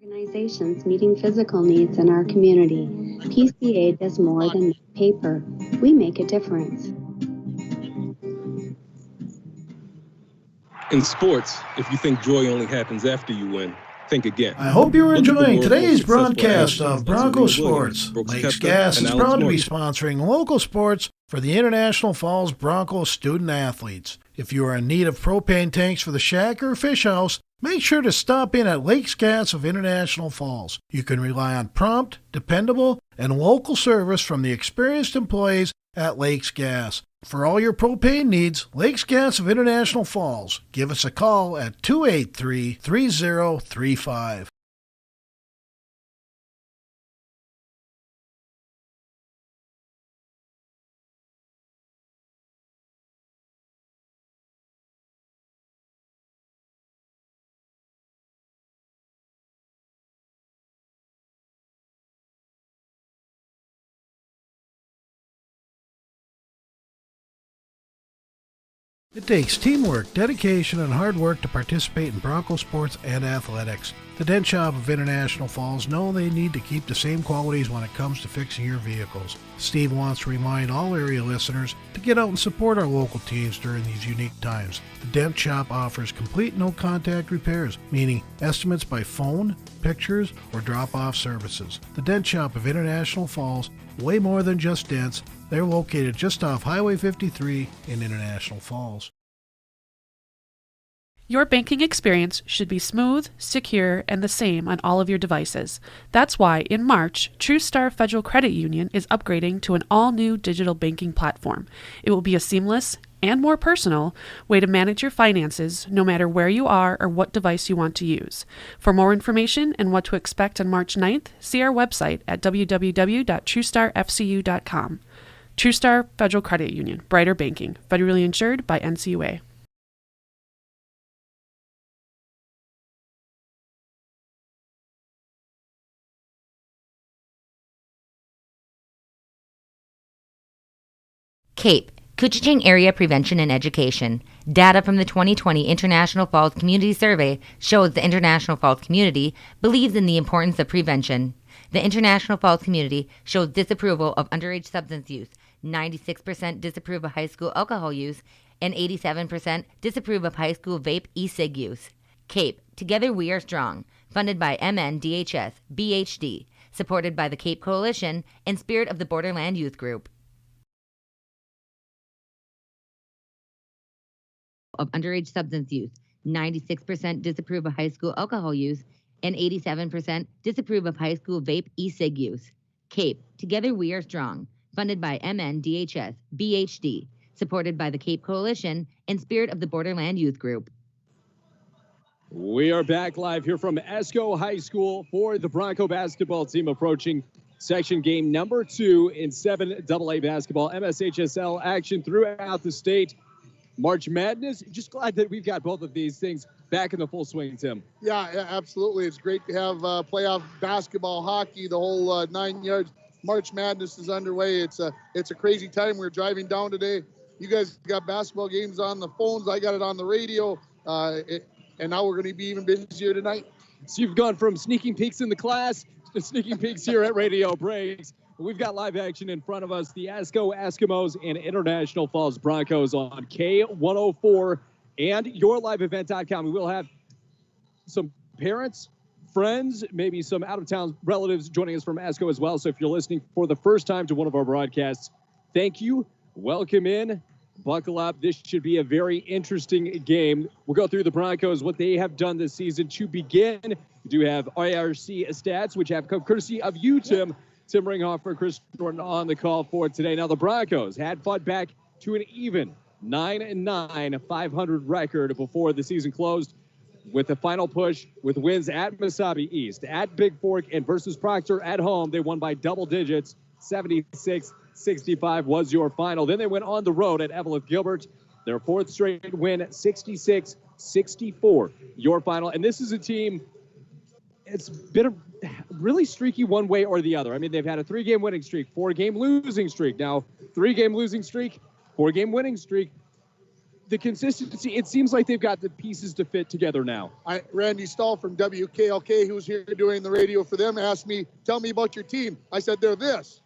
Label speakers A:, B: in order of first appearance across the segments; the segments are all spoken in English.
A: Organizations meeting physical needs in our community. PCA does more than make paper. We make a difference.
B: In sports, if you think joy only happens after you win, think again.
C: I hope you're enjoying today's broadcast of Bronco Sports. Lakes Gas is proud to be sponsoring local sports for the International Falls Bronco student athletes. If you are in need of propane tanks for the shack or fish house, make sure to stop in at Lakes Gas of International Falls. You can rely on prompt, dependable, and local service from the experienced employees at Lakes Gas. For all your propane needs, Lakes Gas of International Falls. Give us a call at 283-3035. It takes teamwork, dedication, and hard work to participate in Bronco sports and athletics. The Dent Shop of International Falls know they need to keep the same qualities when it comes to fixing your vehicles. Steve wants to remind all area listeners to get out and support our local teams during these unique times. The Dent Shop offers complete no-contact repairs, meaning estimates by phone, pictures, or drop-off services. The Dent Shop of International Falls, way more than just dents. They're located just off Highway 53 in International Falls.
D: Your banking experience should be smooth, secure, and the same on all of your devices. That's why, in March, TrueStar Federal Credit Union is upgrading to an all-new digital banking platform. It will be a seamless and more personal way to manage your finances no matter where you are or what device you want to use. For more information and what to expect on March 9th, see our website at www.truestarfcu.com. TrueStar Federal Credit Union, Brighter Banking, federally insured by NCUA.
E: CAPE, Koochiching Area Prevention and Education. Data from the 2020 International Falls Community Survey shows the International Falls community believes in the importance of prevention. The International Falls community shows disapproval of underage substance use, 96% disapprove of high school alcohol use, and 87% disapprove of high school vape e-cig use. CAPE, Together We Are Strong, funded by MNDHS, BHD, supported by the CAPE Coalition and Spirit of the Borderland Youth Group. Of underage substance use, 96% disapprove of high school alcohol use, and 87% disapprove of high school vape e-cig use. CAPE, Together We Are Strong, funded by MNDHS, BHD, supported by the CAPE Coalition and Spirit of the Borderland Youth Group.
F: We are back live here from Esko High School for the Bronco basketball team approaching section game number 2 in 7AA basketball. MSHSL action throughout the state. March Madness, just glad that we've got both of these things back in the full swing, Tim.
G: Yeah, absolutely. It's great to have playoff basketball, hockey, the whole 9 yards. March Madness is underway. It's a crazy time. We're driving down today. You guys got basketball games on the phones. I got it on the radio. And now we're going to be even busier tonight.
F: So you've gone from sneaking peeks in the class to sneaking peeks here at Radio Breaks. We've got live action in front of us. The Esko Eskimos and International Falls Broncos on K104 and yourliveevent.com. We will have some parents, friends, maybe some out-of-town relatives joining us from Esko as well. So if you're listening for the first time to one of our broadcasts, thank you. Welcome in. Buckle up. This should be a very interesting game. We'll go through the Broncos, what they have done this season. To begin, we do have IRC stats, which have come courtesy of you, Tim. Tim Ringhofer, Chris Jordan on the call for today. Now, the Broncos had fought back to an even 9-9, 500 record before the season closed with a final push with wins at Mesabi East, at Big Fork, and versus Proctor at home. They won by double digits. 76-65 was your final. Then they went on the road at Evelyn Gilbert. Their fourth straight win, 66-64, your final. And this is a team, it's been a really streaky one way or the other. I mean, they've had a 3-game winning streak, 4-game losing streak. Now, 3-game losing streak, 4-game winning streak. the consistency, it seems like they've got the pieces to fit together now.
G: Randy Stahl from WKLK, who's here doing the radio for them, asked me, tell me about your team. I said, they're this.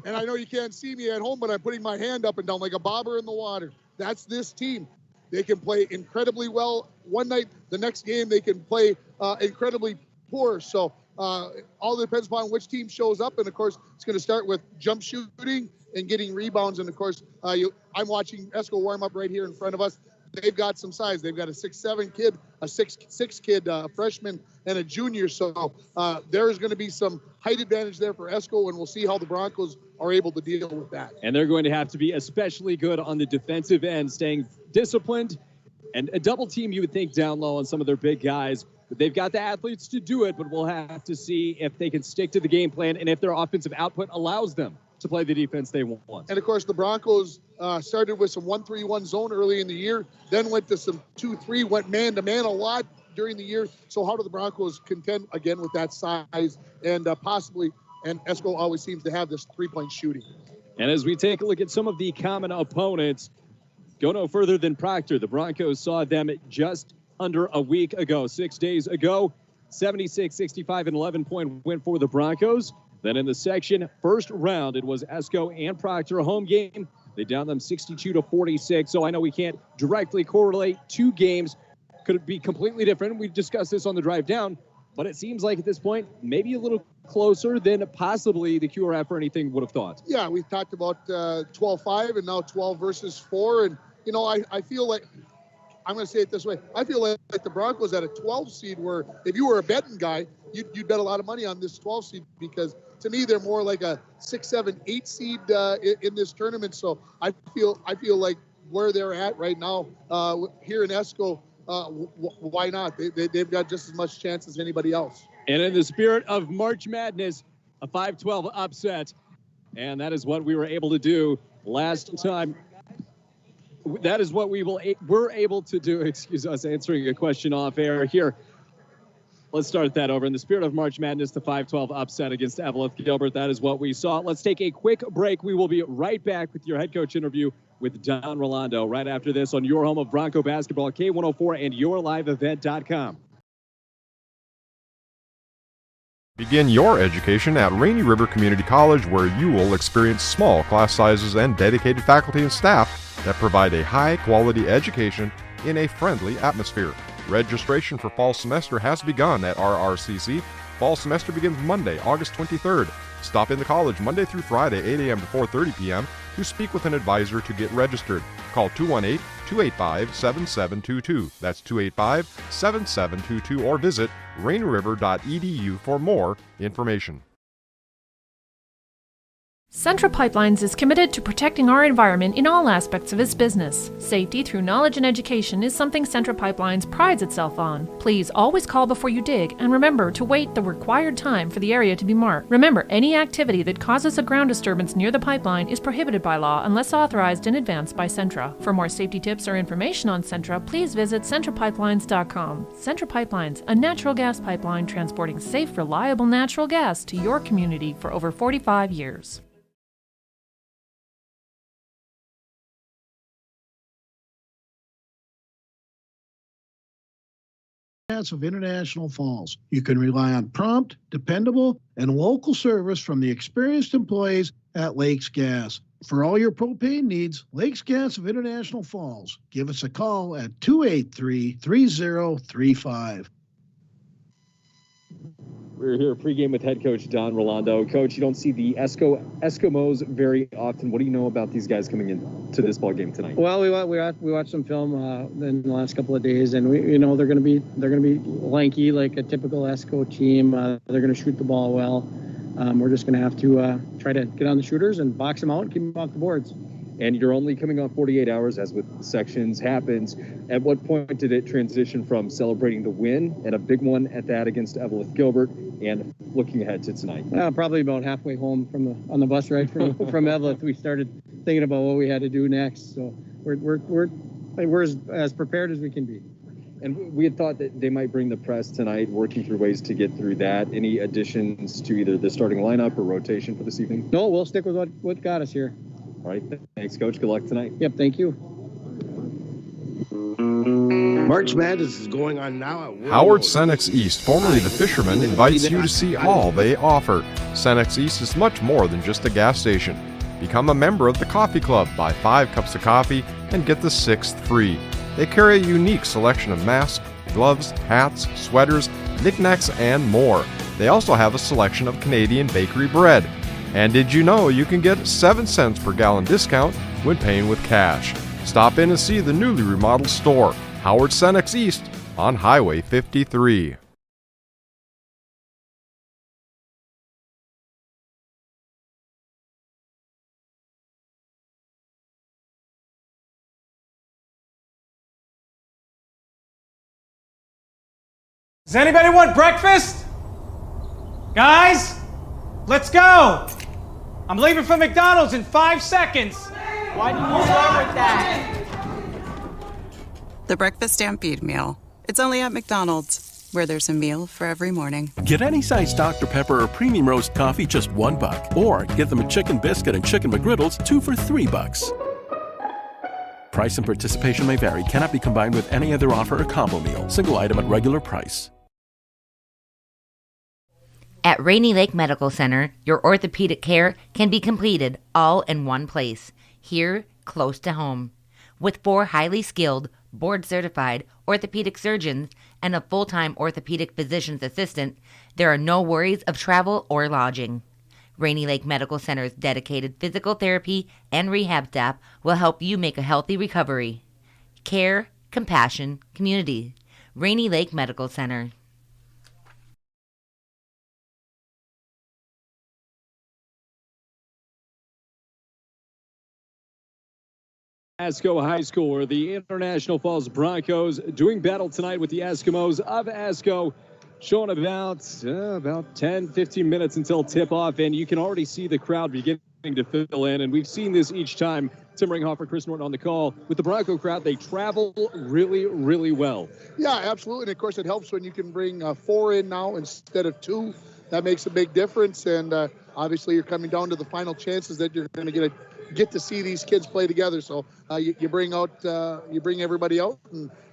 G: And I know you can't see me at home, but I'm putting my hand up and down like a bobber in the water. That's this team. They can play incredibly well one night. The next game, they can play incredibly poor. So all depends upon which team shows up. And, of course, it's going to start with jump shooting and getting rebounds. And, of course, I'm watching Esko warm up right here in front of us. They've got some size. They've got a 6'7" kid, a 6'6" kid, a freshman, and a junior. So there's going to be some height advantage there for Esko, and we'll see how the Broncos are able to deal with that.
F: And they're going to have to be especially good on the defensive end, staying disciplined. And a double team, you would think, down low on some of their big guys. But they've got the athletes to do it, but we'll have to see if they can stick to the game plan and if their offensive output allows them to play the defense they want.
G: And, of course, the Broncos started with some 1-3-1 zone early in the year, then went to some 2-3, went man-to-man a lot during the year. So how do the Broncos contend, again, with that size and possibly, and Esko always seems to have this three-point shooting.
F: And as we take a look at some of the common opponents, go no further than Proctor. The Broncos saw them just under a week ago, 6 days ago, 76-65, an 11-point win for the Broncos. Then in the section, first round, it was Esko and Proctor, a home game. They downed them 62-46. So I know we can't directly correlate two games. Could it be completely different? We discussed this on the drive down, but it seems like at this point, maybe a little closer than possibly the QRF or anything would have thought.
G: Yeah, we've talked about 12-5 and now 12 versus 4. And, you know, I feel like, I'm going to say it this way. I feel like the Broncos at a 12 seed where if you were a betting guy, you'd bet a lot of money on this 12 seed because to me, they're more like a 6, 7, 8 seed in this tournament. So I feel like where they're at right now here in Esko, why not? They've got just as much chance as anybody else.
F: And in the spirit of March Madness, a 5-12 upset. And that is what we were able to do last time. That is what we're able to do. Excuse us answering a question off air here. Let's start that over. In the spirit of March Madness, the 5-12 upset against Evelyn Gilbert. That is what we saw. Let's take a quick break. We will be right back with your head coach interview with Don Rolando right after this on your home of Bronco basketball, K104 and yourliveevent.com.
H: Begin your education at Rainy River Community College, where you will experience small class sizes and dedicated faculty and staff that provide a high-quality education in a friendly atmosphere. Registration for fall semester has begun at RRCC. Fall semester begins Monday, August 23rd. Stop in the college Monday through Friday, 8 a.m. to 4:30 p.m. to speak with an advisor to get registered. Call 218-285-7722. That's 285-7722 or visit rainriver.edu for more information.
I: Centra Pipelines is committed to protecting our environment in all aspects of its business. Safety through knowledge and education is something Centra Pipelines prides itself on. Please always call before you dig and remember to wait the required time for the area to be marked. Remember, any activity that causes a ground disturbance near the pipeline is prohibited by law unless authorized in advance by Centra. For more safety tips or information on Centra, please visit centrapipelines.com. Centra Pipelines, a natural gas pipeline transporting safe, reliable natural gas to your community for over 45 years.
C: Of International Falls. You can rely on prompt, dependable, and local service from the experienced employees at Lakes Gas. For all your propane needs, Lakes Gas of International Falls. Give us a call at 283-3035.
F: We're here pregame with head coach Don Rolando. Coach, you don't see the Eskimos very often. What do you know about these guys coming into this ball game tonight?
J: Well, we watched some film in the last couple of days, and they're going to be lanky like a typical Esko team. They're going to shoot the ball well. We're just going to have to try to get on the shooters and box them out and keep them off the boards.
F: And you're only coming on 48 hours, as with sections happens. At what point did it transition from celebrating the win and a big one at that against Evelyn Gilbert and looking ahead to tonight?
J: Probably about halfway home on the bus ride from Evelyn. We started thinking about what we had to do next. So we're as prepared as we can be.
F: And we had thought that they might bring the press tonight, working through ways to get through that. Any additions to either the starting lineup or rotation for this evening?
J: No, we'll stick with what got us here.
F: All right. Thanks, Coach. Good luck tonight.
J: Yep, thank you.
K: March Madness is going on now at
H: Howard Cenex East, formerly the Fisherman, invites you to see all they offer. Cenex East is much more than just a gas station. Become a member of the Coffee Club, buy 5 cups of coffee, and get the 6th free. They carry a unique selection of masks, gloves, hats, sweaters, knickknacks, and more. They also have a selection of Canadian bakery bread. And did you know you can get 7 cents per gallon discount when paying with cash? Stop in and see the newly remodeled store, Howard Cenex East, on Highway 53.
L: Does anybody want breakfast? Guys, let's go. I'm leaving for McDonald's in 5 seconds. Why didn't you start with that?
M: The Breakfast Stampede Meal. It's only at McDonald's, where there's a meal for every morning.
N: Get any size Dr. Pepper or premium roast coffee, just $1. Or get them a chicken biscuit and chicken McGriddles, 2 for $3. Price and participation may vary. Cannot be combined with any other offer or combo meal. Single item at regular price.
E: At Rainy Lake Medical Center, your orthopedic care can be completed all in one place, here close to home. With 4 highly skilled, board-certified orthopedic surgeons and a full-time orthopedic physician's assistant, there are no worries of travel or lodging. Rainy Lake Medical Center's dedicated physical therapy and rehab staff will help you make a healthy recovery. Care, compassion, community. Rainy Lake Medical Center.
F: Esko High School, where the International Falls Broncos doing battle tonight with the Eskimos of Esko, showing about 10-15 minutes until tip-off, and you can already see the crowd beginning to fill in, and we've seen this each time. Tim Ringhofer, Chris Norton on the call. With the Bronco crowd, they travel really, really well.
G: Yeah, absolutely, and of course it helps when you can bring 4 in now instead of 2. That makes a big difference, and obviously you're coming down to the final chances that you're going to get to see these kids play together. So you bring everybody out,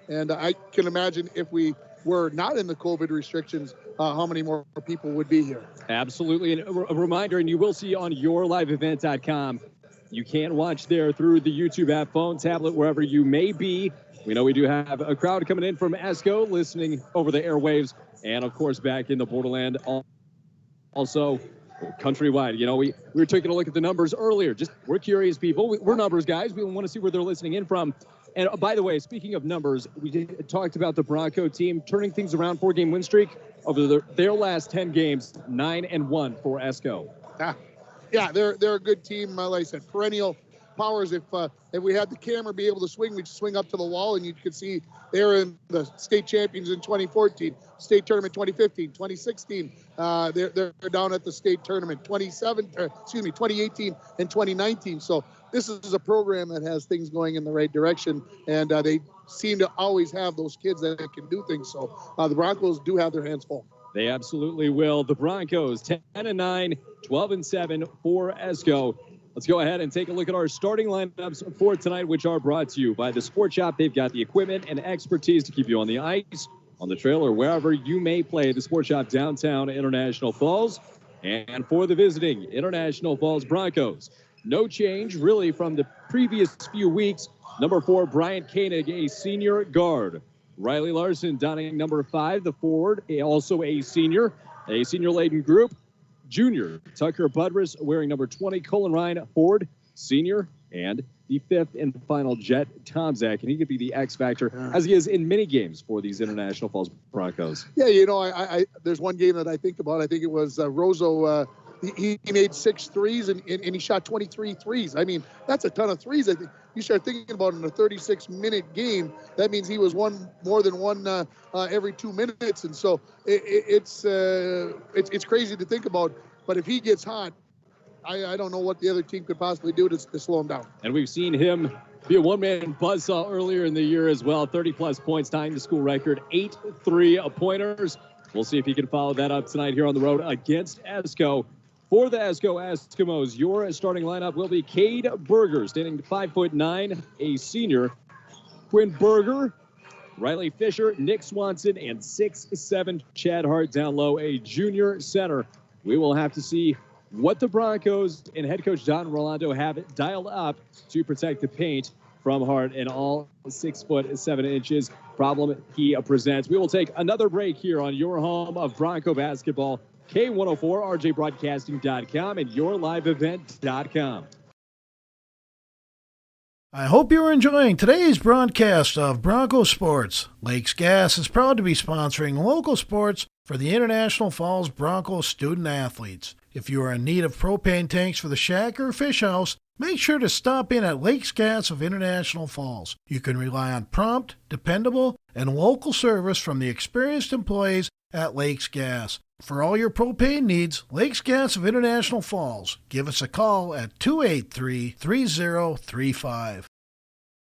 G: and I can imagine if we were not in the COVID restrictions, how many more people would be here.
F: Absolutely, and a reminder, and you will see on yourliveevent.com, you can watch there through the YouTube app, phone, tablet, wherever you may be. We know we do have a crowd coming in from Esko, listening over the airwaves, and of course back in the Borderland, also countrywide. You know, we were taking a look at the numbers earlier. We're curious people. We're numbers guys. We want to see where they're listening in from. And by the way, speaking of numbers, we talked about the Bronco team turning things around, 4-game win streak over their last 10 games, 9-1 for Esko.
G: Yeah, they're a good team. Like I said, perennial powers. If we had the camera be able to swing, we'd swing up to the wall and you could see they're in the state champions in 2014, state tournament 2015, 2016. They're down at the state tournament 2018 and 2019. So this is a program that has things going in the right direction, and they seem to always have those kids that can do things. So the Broncos do have their hands full.
F: They absolutely will. The Broncos 10-9, 12-7 for Esko. Let's go ahead and take a look at our starting lineups for tonight, which are brought to you by the Sport Shop. They've got the equipment and expertise to keep you on the ice, on the trail, or wherever you may play. The Sport Shop, downtown International Falls. And for the visiting International Falls Broncos, no change really from the previous few weeks. Number 4, Bryant Koenig, a senior guard. Riley Larson donning number 5, the forward, also a senior-laden group. Junior Tucker Budrus wearing number 20, Colin Ryan Ford, senior, and the 5th and final Jet Tomzak, and he could be the X factor as he is in many games for these International Falls Broncos.
G: Yeah, you know, I there's one game that I think about. I think it was Rozo. He made 6 threes and he shot 23 threes. I mean, that's a ton of threes. I think you start thinking about in a 36-minute game, that means he was more than one every 2 minutes. And so it's crazy to think about. But if he gets hot, I don't know what the other team could possibly do to slow him down.
F: And we've seen him be a one-man buzzsaw earlier in the year as well. 30-plus points, tying the school record, 8 3-pointers. We'll see if he can follow that up tonight here on the road against Esko. For the Esko Eskimos, your starting lineup will be Cade Berger, standing 5'9", a senior. Quinn Berger, Riley Fisher, Nick Swanson, and 6'7" Chad Hart down low, a junior center. We will have to see what the Broncos and head coach Don Rolando have dialed up to protect the paint from Hart and all 6'7" problem he presents. We will take another break here on your home of Bronco basketball, K104, RJBroadcasting.com, and YourLiveEvent.com.
C: I hope you're enjoying today's broadcast of Bronco Sports. Lakes Gas is proud to be sponsoring local sports for the International Falls Bronco student athletes. If you are in need of propane tanks for the shack or fish house, make sure to stop in at Lakes Gas of International Falls. You can rely on prompt, dependable, and local service from the experienced employees at Lakes Gas. For all your propane needs, Lakes Gas of International Falls. Give us a call at 283-3035.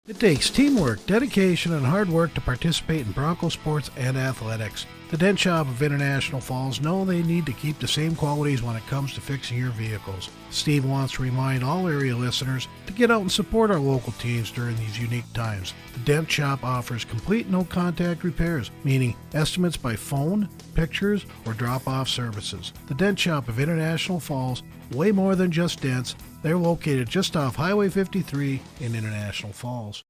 C: It takes teamwork, dedication, and hard work to participate in Bronco sports and athletics. The Dent Shop of International Falls know they need to keep the same qualities when it comes to fixing your vehicles. Steve wants to remind all area listeners to get out and support our local teams during these unique times. The Dent Shop offers complete no-contact repairs, meaning estimates by phone, pictures, or drop-off services. The Dent Shop of International Falls, way more than just dents. They're located just off Highway 53 in International Falls.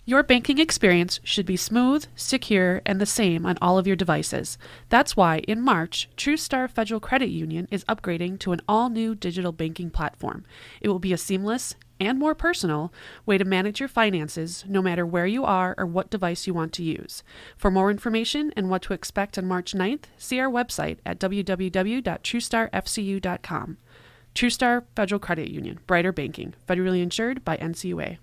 D: Your banking experience should be smooth, secure, and the same on all of your devices. That's why, in March, TrueStar Federal Credit Union is upgrading to an all-new digital banking platform. It will be a seamless and more personal way to manage your finances no matter where you are or what device you want to use. For more information and what to expect on March 9th, see our website at www.truestarfcu.com. TrueStar Federal Credit Union, brighter banking, federally insured by NCUA.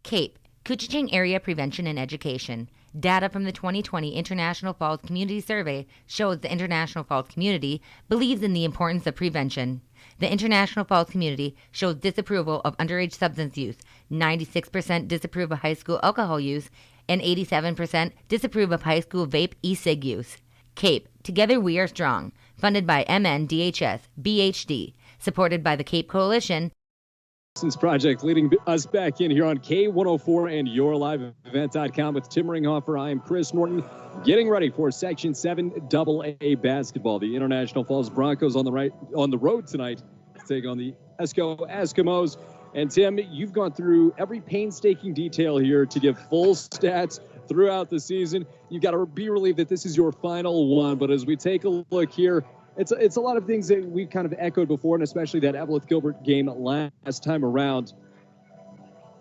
E: CAPE, Koochiching Area Prevention and Education. Data from the 2020 International Falls Community Survey shows the International Falls community believes in the importance of prevention. The International Falls community shows disapproval of underage substance use, 96% disapprove of high school alcohol use, and 87% disapprove of high school vape e-cig use. CAPE, Together We Are Strong, funded by MNDHS, BHD, supported by the CAPE Coalition.
F: Project leading us back in here on K104 and YourLiveEvent.com with Tim Ringhofer. I am Chris Norton, getting ready for Section 7 AA basketball. The International Falls Broncos on the road tonight to take on the Esko Eskimos. And Tim, you've gone through every painstaking detail here to give full stats throughout the season. You've got to be relieved that this is your final one. But as we take a look here, it's a lot of things that we've kind of echoed before, and especially that Eveleth-Gilbert game last time around.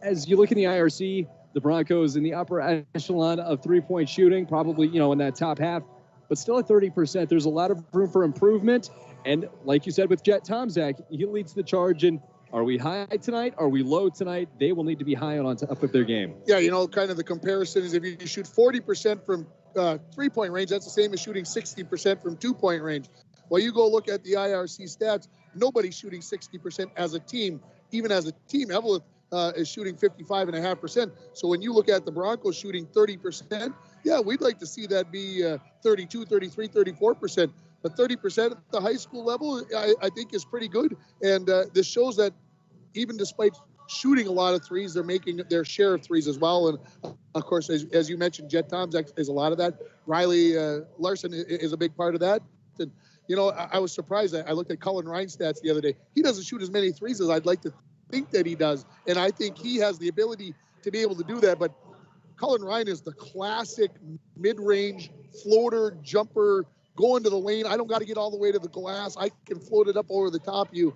F: As you look in the IRC, the Broncos in the upper echelon of three-point shooting, probably, in that top half, but still at 30%. There's a lot of room for improvement. And like you said with Jet Tomczak, he leads the charge in, are we high tonight? Are we low tonight? They will need to be high on top of their game.
G: Yeah, kind of the comparison is if you shoot 40% from three-point range, that's the same as shooting 60% from two-point range. Well, you go look at the IRC stats, nobody's shooting 60% as a team. Even as a team, Eveleth is shooting 55.5%. So when you look at the Broncos shooting 30%, yeah, we'd like to see that be 32, 33, 34%. But 30% at the high school level, I think is pretty good. And this shows that even despite shooting a lot of threes, they're making their share of threes as well. And of course, as you mentioned, Jet Tomczak is a lot of that. Riley Larson is a big part of that. And I was surprised. I looked at Cullen Ryan's stats the other day. He doesn't shoot as many threes as I'd like to think that he does. And I think he has the ability to be able to do that. But Cullen Ryan is the classic mid-range floater, jumper, go into the lane. I don't got to get all the way to the glass. I can float it up over the top of you.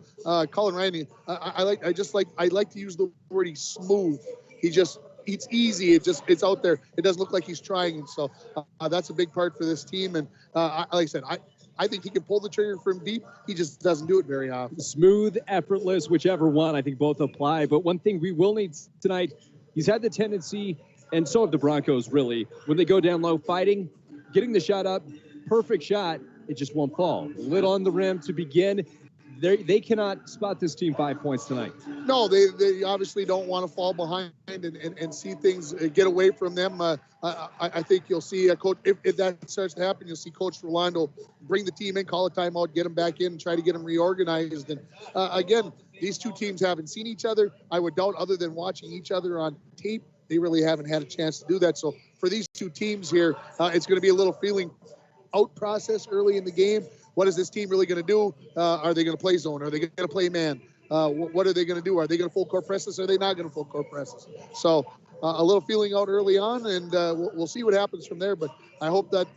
G: Cullen Ryan, I like to use the word he's smooth. It's easy. It's out there. It doesn't look like he's trying. And so that's a big part for this team. And like I said, I think he can pull the trigger from deep. He just doesn't do it very often.
F: Smooth, effortless, whichever one. I think both apply. But one thing we will need tonight, he's had the tendency, and so have the Broncos really, when they go down low fighting, getting the shot up, perfect shot, it just won't fall. Lit on the rim to begin. They cannot spot this team 5 points tonight.
G: No, they obviously don't want to fall behind and see things get away from them. I think you'll see Coach, if that starts to happen, you'll see Coach Rolando bring the team in, call a timeout, get them back in, and try to get them reorganized. And again, these two teams haven't seen each other. I would doubt, other than watching each other on tape, they really haven't had a chance to do that. So for these two teams here, it's going to be a little feeling out process early in the game. What is this team really going to do? Are they going to play zone? Are they going to play man? What are they going to do? Are they going to full court press us? Are they not going to full court press us? So a little feeling out early on, and we'll see what happens from there. But I hope that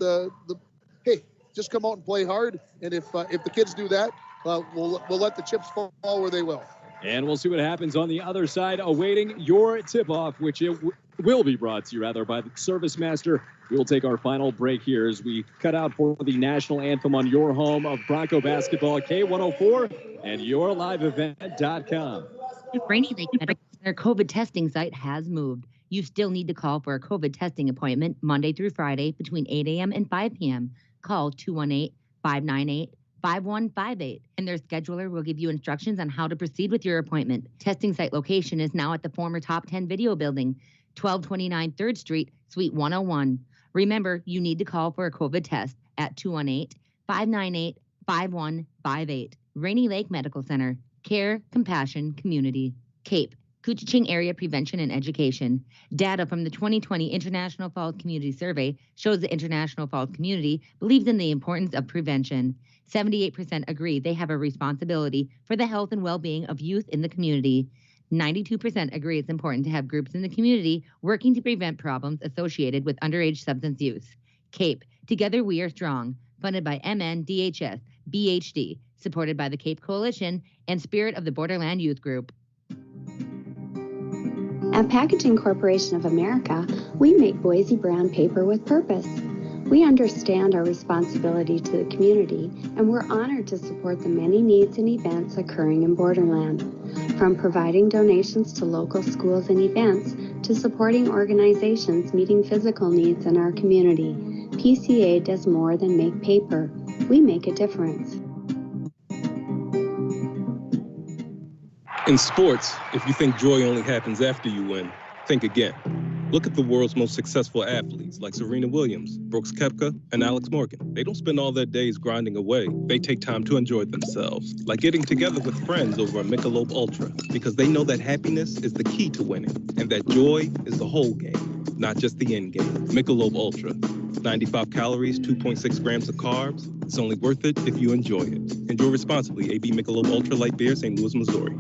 G: hey, just come out and play hard. And if the kids do that, we'll let the chips fall where they will.
F: And we'll see what happens on the other side, awaiting your tip-off, which it will be brought to you, rather, by the Service Master. We will take our final break here as we cut out for the national anthem on your home of Bronco basketball, K104, and yourliveevent.com.
E: Rainy Lake Medical Center COVID testing site has moved. You still need to call for a COVID testing appointment Monday through Friday between 8 a.m. and 5 p.m. Call 218-598-5158, and their scheduler will give you instructions on how to proceed with your appointment. Testing site location is now at the former Top 10 Video Building, 1229 3rd Street, Suite 101. Remember, you need to call for a COVID test at 218-598-5158. Rainy Lake Medical Center. Care, compassion, community. CAPE, Couchiching Area Prevention and Education. Data from the 2020 International Falls Community Survey shows the International Falls community believes in the importance of prevention. 78% agree they have a responsibility for the health and well-being of youth in the community. 92% agree it's important to have groups in the community working to prevent problems associated with underage substance use. CAPE, Together We Are Strong, funded by MNDHS, BHD, supported by the CAPE Coalition and Spirit of the Borderland Youth Group.
A: At Packaging Corporation of America, we make Boise brown paper with purpose. We understand our responsibility to the community, and we're honored to support the many needs and events occurring in Borderland. From providing donations to local schools and events, to supporting organizations meeting physical needs in our community, PCA does more than make paper. We make a difference.
B: In sports, if you think joy only happens after you win, think again. Look at the world's most successful athletes like Serena Williams, Brooks Koepka, and Alex Morgan. They don't spend all their days grinding away. They take time to enjoy themselves, like getting together with friends over a Michelob Ultra, because they know that happiness is the key to winning, and that joy is the whole game, not just the end game. Michelob Ultra, 95 calories, 2.6 grams of carbs. It's only worth it if you enjoy it. Enjoy responsibly. AB Michelob Ultra Light Beer, St. Louis, Missouri.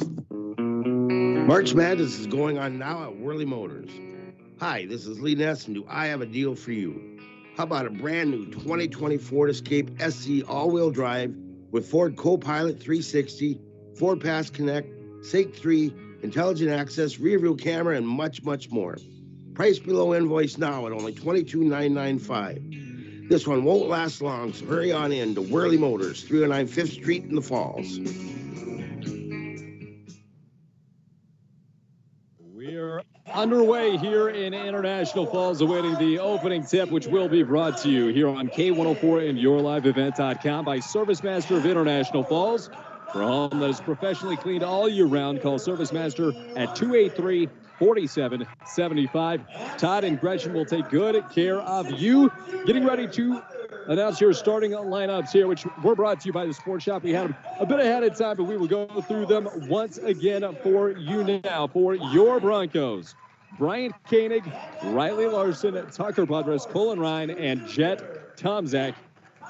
K: March Madness is going on now at Worley Motors. Hi, this is Lee Ness, and do I have a deal for you? How about a brand new 2020 Ford Escape SC all-wheel drive with Ford Copilot 360, Ford Pass Connect, SAIC 3, intelligent access, rear-view camera, and much, much more. Price below invoice now at only $22,995. This one won't last long, so hurry on in to Worley Motors, 309 5th Street in the Falls.
F: We're underway here in International Falls, awaiting the opening tip, which will be brought to you here on K104 and yourliveevent.com by Service Master of International Falls. For a home that is professionally cleaned all year round, call Service Master at 283-4775. Todd and Gretchen will take good care of you. Getting ready to announce your starting lineups here, which were brought to you by the Sports Shop. We had them a bit ahead of time, but we will go through them once again for you now. For your Broncos, Bryant Koenig, Riley Larson, Tucker Budrus, Colin Ryan, and Jet Tomzak.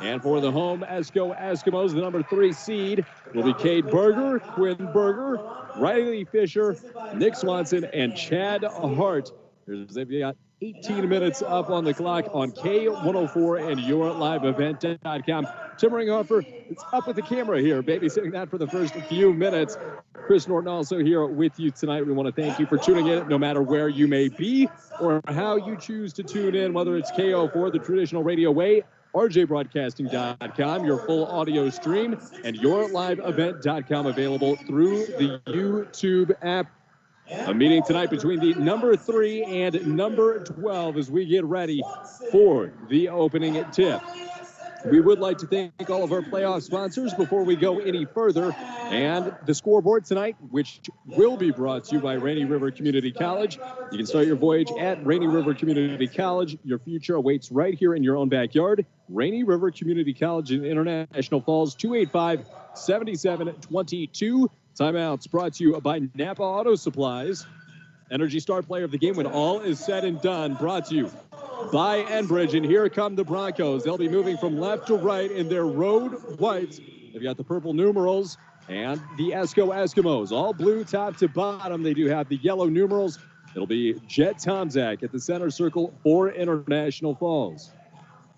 F: And for the home Esko Eskimos, the number 3 seed will be Cade Berger, Quinn Berger, Riley Fisher, Nick Swanson, and Chad Hart. They've got 18 minutes up on the clock on K104 and yourliveevent.com. Tim Ringhofer, it's up with the camera here, babysitting that for the first few minutes. Chris Norton also here with you tonight. We want to thank you for tuning in, no matter where you may be or how you choose to tune in, whether it's KO4, the traditional radio way, rjbroadcasting.com, your full audio stream, and yourliveevent.com, available through the YouTube app. A meeting tonight between the number 3 and number 12 as we get ready for the opening tip. We would like to thank all of our playoff sponsors before we go any further. And the scoreboard tonight, which will be brought to you by Rainy River Community College. You can start your voyage at Rainy River Community College. Your future awaits right here in your own backyard. Rainy River Community College in International Falls, 285-7722. Timeouts brought to you by Napa Auto Supplies. Energy Star Player of the Game when all is said and done. Brought to you by Enbridge. And here come the Broncos. They'll be moving from left to right in their road whites. They've got the purple numerals and the Esko Eskimos. All blue top to bottom. They do have the yellow numerals. It'll be Jet Tomczak at the center circle for International Falls.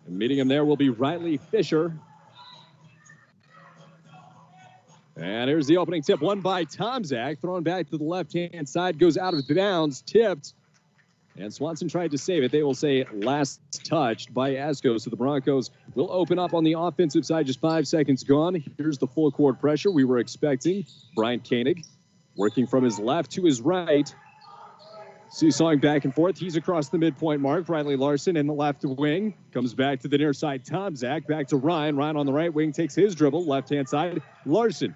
F: And meeting him there will be Riley Fisher. And here's the opening tip, won by Tomczak. Thrown back to the left-hand side, goes out of bounds, tipped. And Swanson tried to save it. They will say last touched by Esko. So the Broncos will open up on the offensive side. Just 5 seconds gone. Here's the full court pressure we were expecting. Brian Koenig working from his left to his right. Seesawing back and forth. He's across the midpoint mark. Riley Larson in the left wing. Comes back to the near side. Tomczak back to Ryan. Ryan on the right wing takes his dribble. Left-hand side. Larson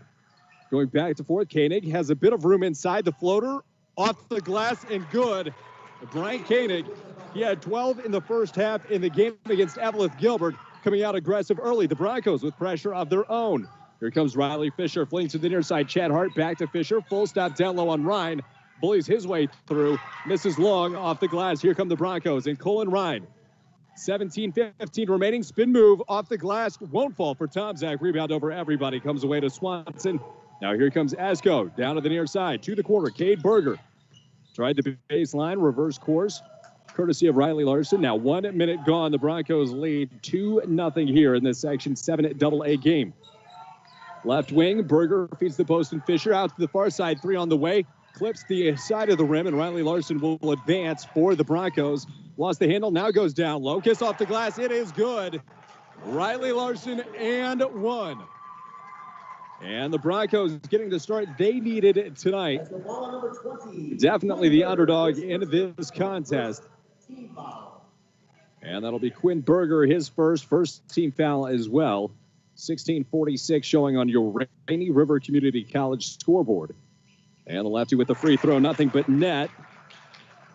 F: going back and forth. Koenig has a bit of room inside. The floater off the glass and good. Brian Koenig, he had 12 in the first half in the game against Evelyn Gilbert, coming out aggressive early. The Broncos with pressure of their own. Here comes Riley Fisher, flings to the near side. Chad Hart back to Fisher. Full stop down low on Ryan. Bullies his way through. Misses long off the glass. Here come the Broncos and Colin Ryan. 17-15 remaining. Spin move off the glass. Won't fall for Tomczak. Rebound over everybody. Comes away to Swanson. Now here comes Esko down to the near side. To the corner. Cade Berger. Tried the baseline. Reverse course. Courtesy of Riley Larson. Now 1 minute gone. The Broncos lead 2-0 here in this Section 7 AA game. Left wing. Berger feeds the post and Fisher out to the far side. 3 on the way. Clips the side of the rim, and Riley Larson will advance for the Broncos. Lost the handle. Now goes down low. Kiss off the glass. It is good. Riley Larson and 1. And the Broncos getting the start they needed tonight. Definitely the underdog in this contest. And that'll be Quinn Berger, his first team foul as well. 16:46 showing on your Rainy River Community College scoreboard. And the lefty with the free throw, nothing but net.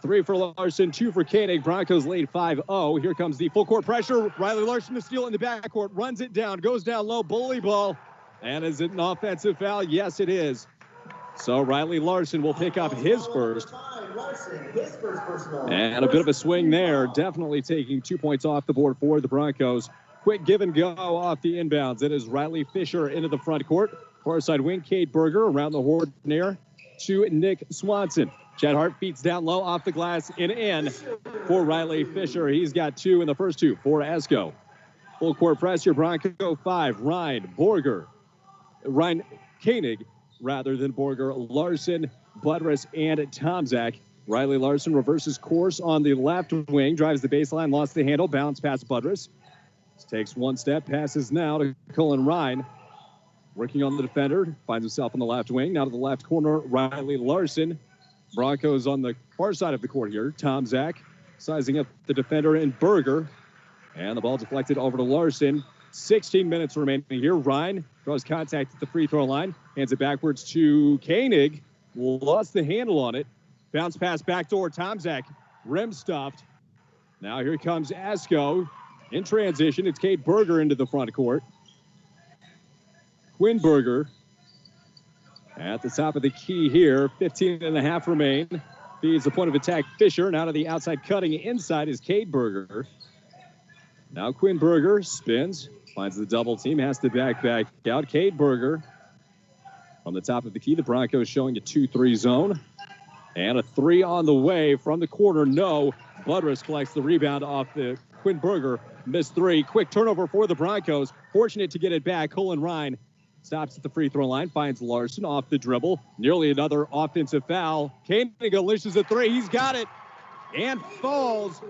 F: 3 for Larson, 2 for Koenig. Broncos lead 5-0. Here comes the full court pressure. Riley Larson to steal in the backcourt, runs it down, goes down low, bully ball. And is it an offensive foul? Yes, it is. So Riley Larson will pick up his first. And a bit of a swing there. Definitely taking 2 points off the board for the Broncos. Quick give and go off the inbounds. It is Riley Fisher into the front court. Far side wing, Cade Berger around the horn near to Nick Swanson. Chad Hart feeds down low off the glass and in for Riley Fisher. He's got 2 in the first 2 for Esko. Full court press here, Bronco 5. Ryan Koenig rather than Borger, Larson, Buttress, and Tomczak. Riley Larson reverses course on the left wing, drives the baseline, lost the handle, bounce past Buttress. Takes 1 step, passes now to Colin Ryan. Working on the defender, finds himself on the left wing. Now to the left corner, Riley Larson. Broncos on the far side of the court here. Tomczak sizing up the defender in Berger. And the ball deflected over to Larson. 16 minutes remaining here. Ryan draws contact at the free throw line. Hands it backwards to Koenig. Lost the handle on it. Bounce pass backdoor. Tomczak rim stuffed. Now here comes Esko. In transition, it's Cade Berger into the front court. Quinn Berger at the top of the key here. 15.5 remain. Feeds the point of attack Fisher. Now to the outside cutting inside is Cade Berger. Now Quinn Berger spins. Finds the double team. Has to back out. Cade Berger on the top of the key. The Broncos showing a 2-3 zone. And a 3 on the way from the corner. No. Buttress collects the rebound off the Quinn Berger. Missed 3. Quick turnover for the Broncos. Fortunate to get it back. Colin Ryan stops at the free throw line. Finds Larson off the dribble. Nearly another offensive foul. Koenig unleashes a 3. He's got it. And falls.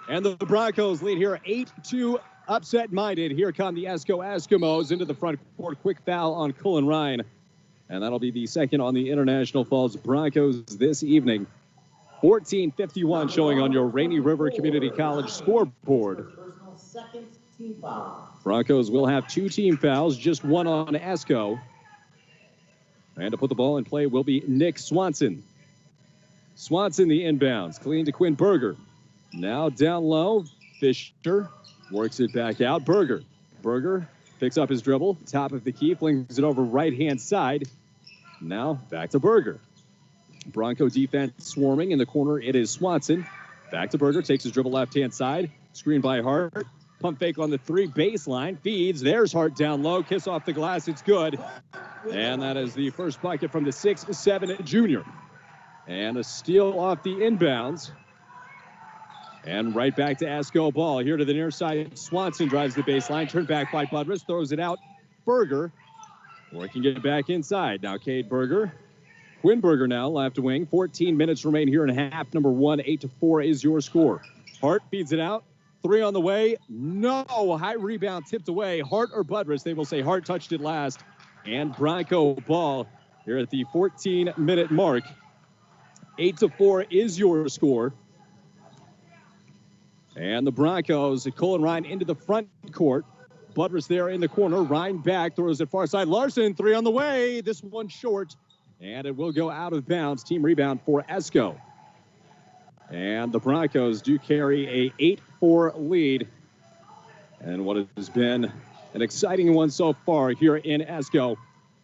F: And the Broncos lead here 8-2. Upset-minded. Here come the Esko Eskimos into the front court. Quick foul on Colin Ryan. And that'll be the second on the International Falls Broncos this evening. 14:51 showing on your Rainy River Community College scoreboard. Broncos will have 2 team fouls, just 1 on Esko. And to put the ball in play will be Nick Swanson. Swanson the inbounds. Clean to Quinn Berger. Now down low. Fisher works it back out. Berger Picks up his dribble, top of the key, flings it over right-hand side. Now back to Berger. Bronco defense swarming in the corner. It is Swanson. Back to Berger, takes his dribble left-hand side. Screen by Hart. Pump fake on the 3 baseline. Feeds. There's Hart down low. Kiss off the glass. It's good. And that is the first bucket from the 6'7" junior. And a steal off the inbounds. And right back to Esko ball. Here to the near side. Swanson drives the baseline. Turned back by Budrus. Throws it out. Berger working it back inside. Now Cade Berger. Quinn Berger now left wing. 14 minutes remain here in half number 1. 8-4 is your score. Hart feeds it out. 3 on the way. No. High rebound tipped away. Hart or Budrus. They will say Hart touched it last. And Bronco ball here at the 14-minute mark. 8-4 is your score. And the Broncos, Colin Ryan into the front court. Budrus there in the corner. Ryan back, throws it far side. Larson, 3 on the way. This one short. And it will go out of bounds. Team rebound for Esko. And the Broncos do carry a 8-4 lead. And what has been an exciting one so far here in Esko.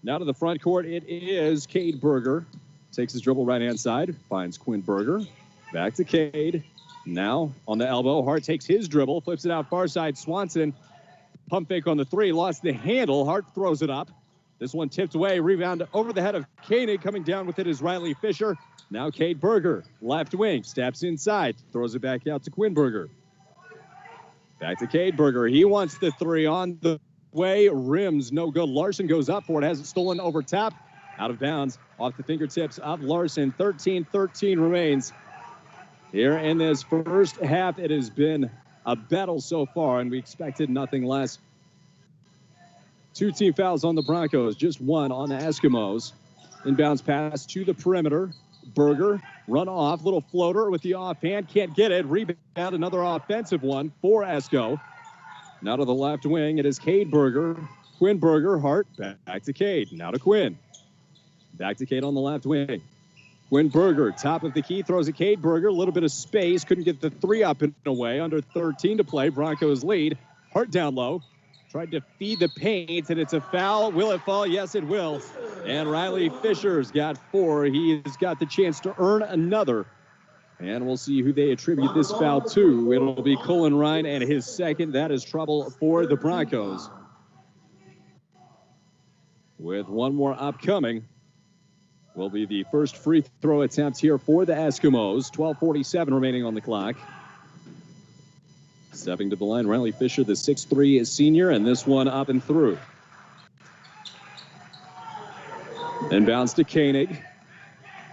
F: Now to the front court, it is Cade Berger. Takes his dribble right-hand side, finds Quinn Berger. Back to Cade. Now on the elbow, Hart takes his dribble, flips it out far side. Swanson, pump fake on the 3, lost the handle. Hart throws it up. This one tipped away, rebound over the head of Koenig. Coming down with it is Riley Fisher. Now Cade Berger, left wing, steps inside, throws it back out to Quinn Berger. Back to Cade Berger. He wants the 3 on the way. Rims, no good. Larson goes up for it, has it stolen over top. Out of bounds, off the fingertips of Larson. 13-13 remains. Here in this first half, it has been a battle so far, and we expected nothing less. 2 team fouls on the Broncos, just 1 on the Eskimos. Inbounds pass to the perimeter. Berger, run off, little floater with the offhand, can't get it. Rebound, another offensive one for Esko. Now to the left wing, it is Cade Berger. Quinn Berger, Hart, back to Cade. Now to Quinn. Back to Cade on the left wing. Quinn Berger, top of the key, throws a Cade Berger, a little bit of space, couldn't get the 3 up and away. Under 13 to play, Broncos lead. Hart down low, tried to feed the paint, and it's a foul. Will it fall? Yes, it will. And Riley Fisher's got 4. He's got the chance to earn another. And we'll see who they attribute this foul to. It'll be Colin Ryan and his second. That is trouble for the Broncos. With one more upcoming, will be the first free throw attempt here for the Eskimos. 12:47 remaining on the clock. Stepping to the line, Riley Fisher, the 6'3" senior, and this one up and through. Inbounds to Koenig.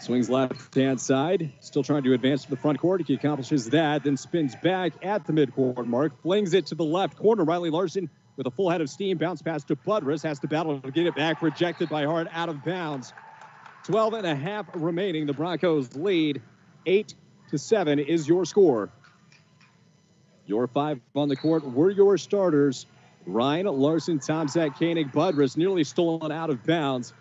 F: Swings left-hand side. Still trying to advance to the front court. He accomplishes that, then spins back at the midcourt mark. Flings it to the left corner. Riley Larson with a full head of steam. Bounce pass to Budrus. Has to battle to get it back. Rejected by Hart. Out of bounds. 12.5 remaining. The Broncos lead 8-7 is your score. Your 5 on the court were your starters. Ryan, Larson, Tomczak, Koenig, Budrus nearly stolen out of bounds.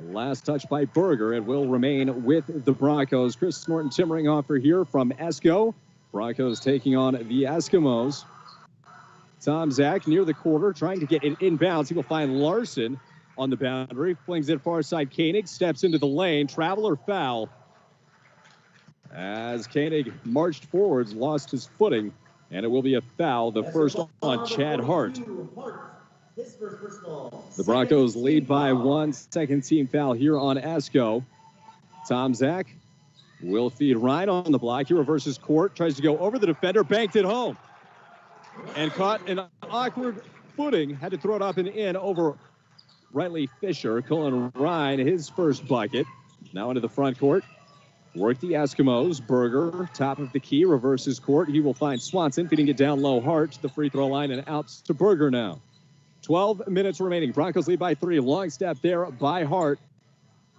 F: Last touch by Berger. It will remain with the Broncos. Chris Norton timmering offer here from Esko. Broncos taking on the Eskimos. Tomczak near the quarter trying to get it inbounds. He will find Larson on the boundary. Flings it far side. Koenig steps into the lane. Travel or foul. As Koenig marched forwards, lost his footing, and it will be a foul. The first on Chad Hart. The Broncos lead by 1. Second team foul here on Esko. Tomczak will feed Ryan on the block. He reverses court, tries to go over the defender, banked it home, and caught an awkward footing. Had to throw it up and in over Riley Fisher. Colin Ryan, his first bucket. Now into the front court. Work the Eskimos. Berger, top of the key, reverses court. He will find Swanson, feeding it down low. Hart to the free throw line and out to Berger now. 12 minutes remaining. Broncos lead by 3. Long step there by Hart.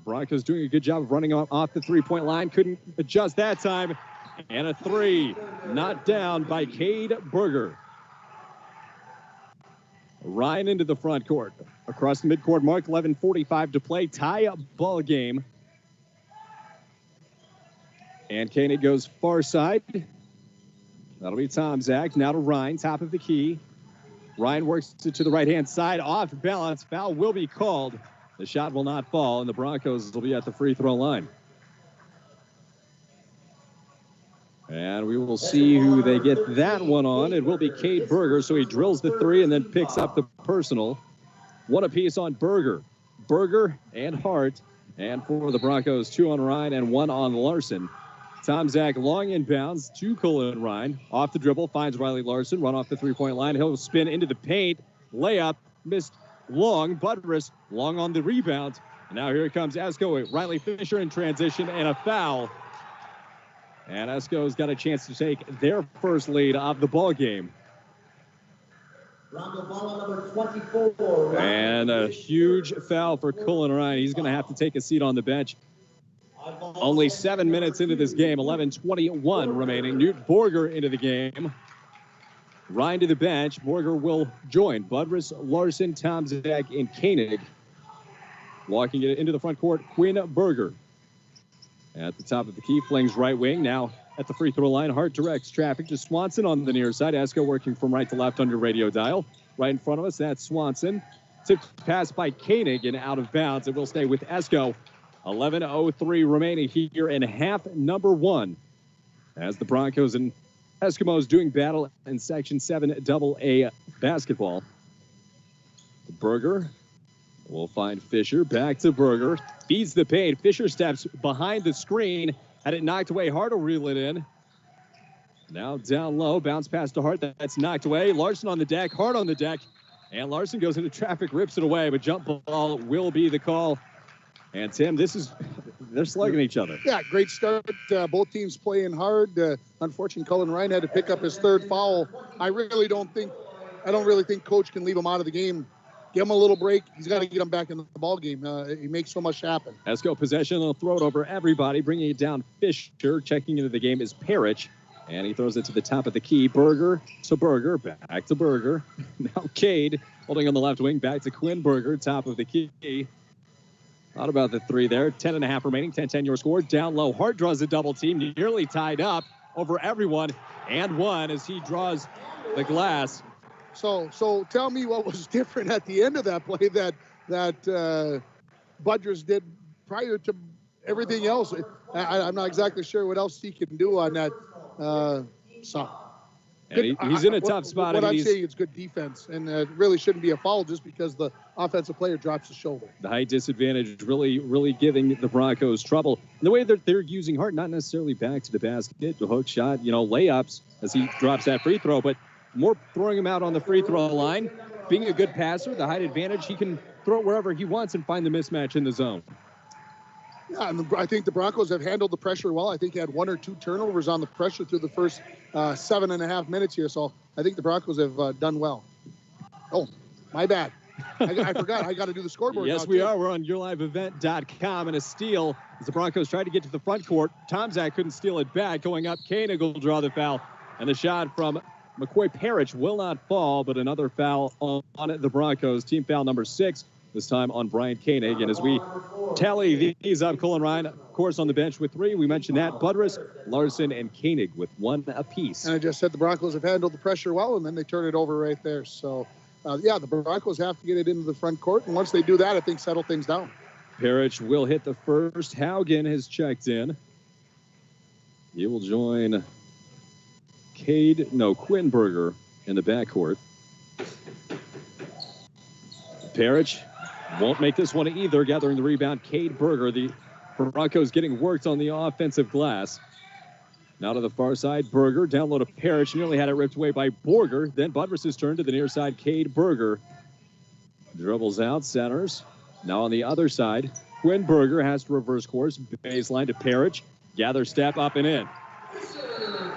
F: Broncos doing a good job of running off the three-point line. Couldn't adjust that time. And a 3. Knocked down by Cade Berger. Ryan into the front court. Across the midcourt mark, 11:45 to play. Tie up ball game. And Koenig goes far side. That'll be Tomczak. Now to Ryan, top of the key. Ryan works it to the right-hand side. Off balance. Foul will be called. The shot will not fall, and the Broncos will be at the free throw line. And we will see who they get that one on. It will be Cade Berger, so he drills the three and then picks up the personal. One apiece on Berger. Berger and Hart. And for the Broncos, 2 on Ryan and 1 on Larson. Tom Zach long inbounds to Cullen Ryan. Off the dribble, finds Riley Larson. Run off the three-point line. He'll spin into the paint. Layup, missed long. Buttress, long on the rebound. And now here comes Esko. Riley Fisher in transition and a foul. And Esko's got a chance to take their first lead of the ball game.
O: Number 24.
F: And a huge foul for Cullen Ryan. He's going to have to take a seat on the bench. Only 7 minutes into this game, 11:21 remaining. Newt Borger into the game. Ryan to the bench. Borger will join Buttress, Larson, Tom Zach, and Koenig. Walking it into the front court, Quinn Berger. At the top of the key, flings right wing. Now at the free throw line, Hart directs traffic to Swanson on the near side. Esko working from right to left on your radio dial. Right in front of us, that's Swanson. Tipped pass by Koenig and out of bounds. It will stay with Esko. 11:03 remaining here in half number 1. As the Broncos and Eskimos doing battle in Section 7 AA basketball. Berger will find Fisher. Back to Berger. Feeds the paint. Fisher steps behind the screen. Had it knocked away. Hart will reel it in. Now down low. Bounce pass to Hart. That's knocked away. Larson on the deck. Hart on the deck. And Larson goes into traffic, rips it away. But jump ball will be the call. And Tim, they're slugging each other.
G: Yeah, great start. Both teams playing hard. Unfortunately, Cullen Ryan had to pick up his third foul. I don't really think Coach can leave him out of the game. Give him a little break. He's got to get him back in the ball game. He makes so much happen.
F: Esko possession. They'll throw it over everybody, bringing it down. Fisher checking into the game is Parrish. And he throws it to the top of the key. Berger to Berger. Back to Berger. Now Cade holding on the left wing. Back to Quinn Berger. Top of the key. Thought about the three there. 10.5 remaining. 10-10 your score. Down low. Hart draws a double team. Nearly tied up over everyone. And one as he draws the glass.
G: So tell me what was different at the end of that play that Buttress did prior to everything else. I'm not exactly sure what else he can do on that.
F: He's in a tough spot.
G: What I'd say is good defense, and it really shouldn't be a foul just because the offensive player drops his shoulder.
F: The height disadvantage really giving the Broncos trouble. And the way that they're using Hart, not necessarily back to the basket, the hook shot, layups as he drops that free throw, but more throwing him out on the free throw line. Being a good passer, the height advantage, he can throw it wherever he wants and find the mismatch in the zone.
G: Yeah, and I think the Broncos have handled the pressure well. I think he had 1 or 2 turnovers on the pressure through the first 7.5 minutes here. So I think the Broncos have done well. Oh, my bad. I forgot. I got to do the scoreboard.
F: Yes, we are. We're on YourLiveEvent.com, and a steal as the Broncos tried to get to the front court. Tom Zach couldn't steal it back. Going up, Koenig will draw the foul. And the shot from McCoy Parrish will not fall, but another foul on the Broncos. Team foul number 6. This time on Brian Koenig. And as we tally these up, Cullen Ryan, of course, on the bench with 3. We mentioned that. Buttress, Larson, and Koenig with 1 apiece.
G: And I just said the Broncos have handled the pressure well, and then they turn it over right there. So, the Broncos have to get it into the front court. And once they do that, I think settle things down.
F: Parrish will hit the first. Haugen has checked in. He will join Quinn Berger in the backcourt. Parrish won't make this one either. Gathering the rebound, Cade Berger. The Broncos getting worked on the offensive glass. Now to the far side, Berger. Down low to Parrish. Nearly had it ripped away by Borger. Then Buttress's turn to the near side, Cade Berger. Dribbles out, centers. Now on the other side, Quinn Berger has to reverse course. Baseline to Parrish. Gather step up and in.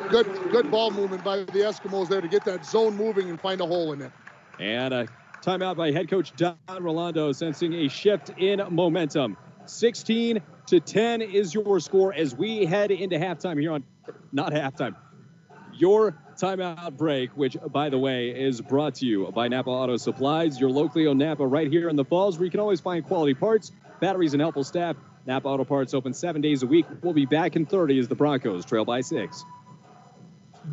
G: Good ball movement by the Eskimos there to get that zone moving and find a hole in it.
F: And a timeout by head coach Don Rolando, sensing a shift in momentum. 16-10 is your score as we head into halftime here on, not halftime, your timeout break, which, by the way, is brought to you by Napa Auto Supplies, your locally owned Napa right here in the Falls, where you can always find quality parts, batteries, and helpful staff. Napa Auto Parts open 7 days a week. We'll be back in 30 as the Broncos trail by 6.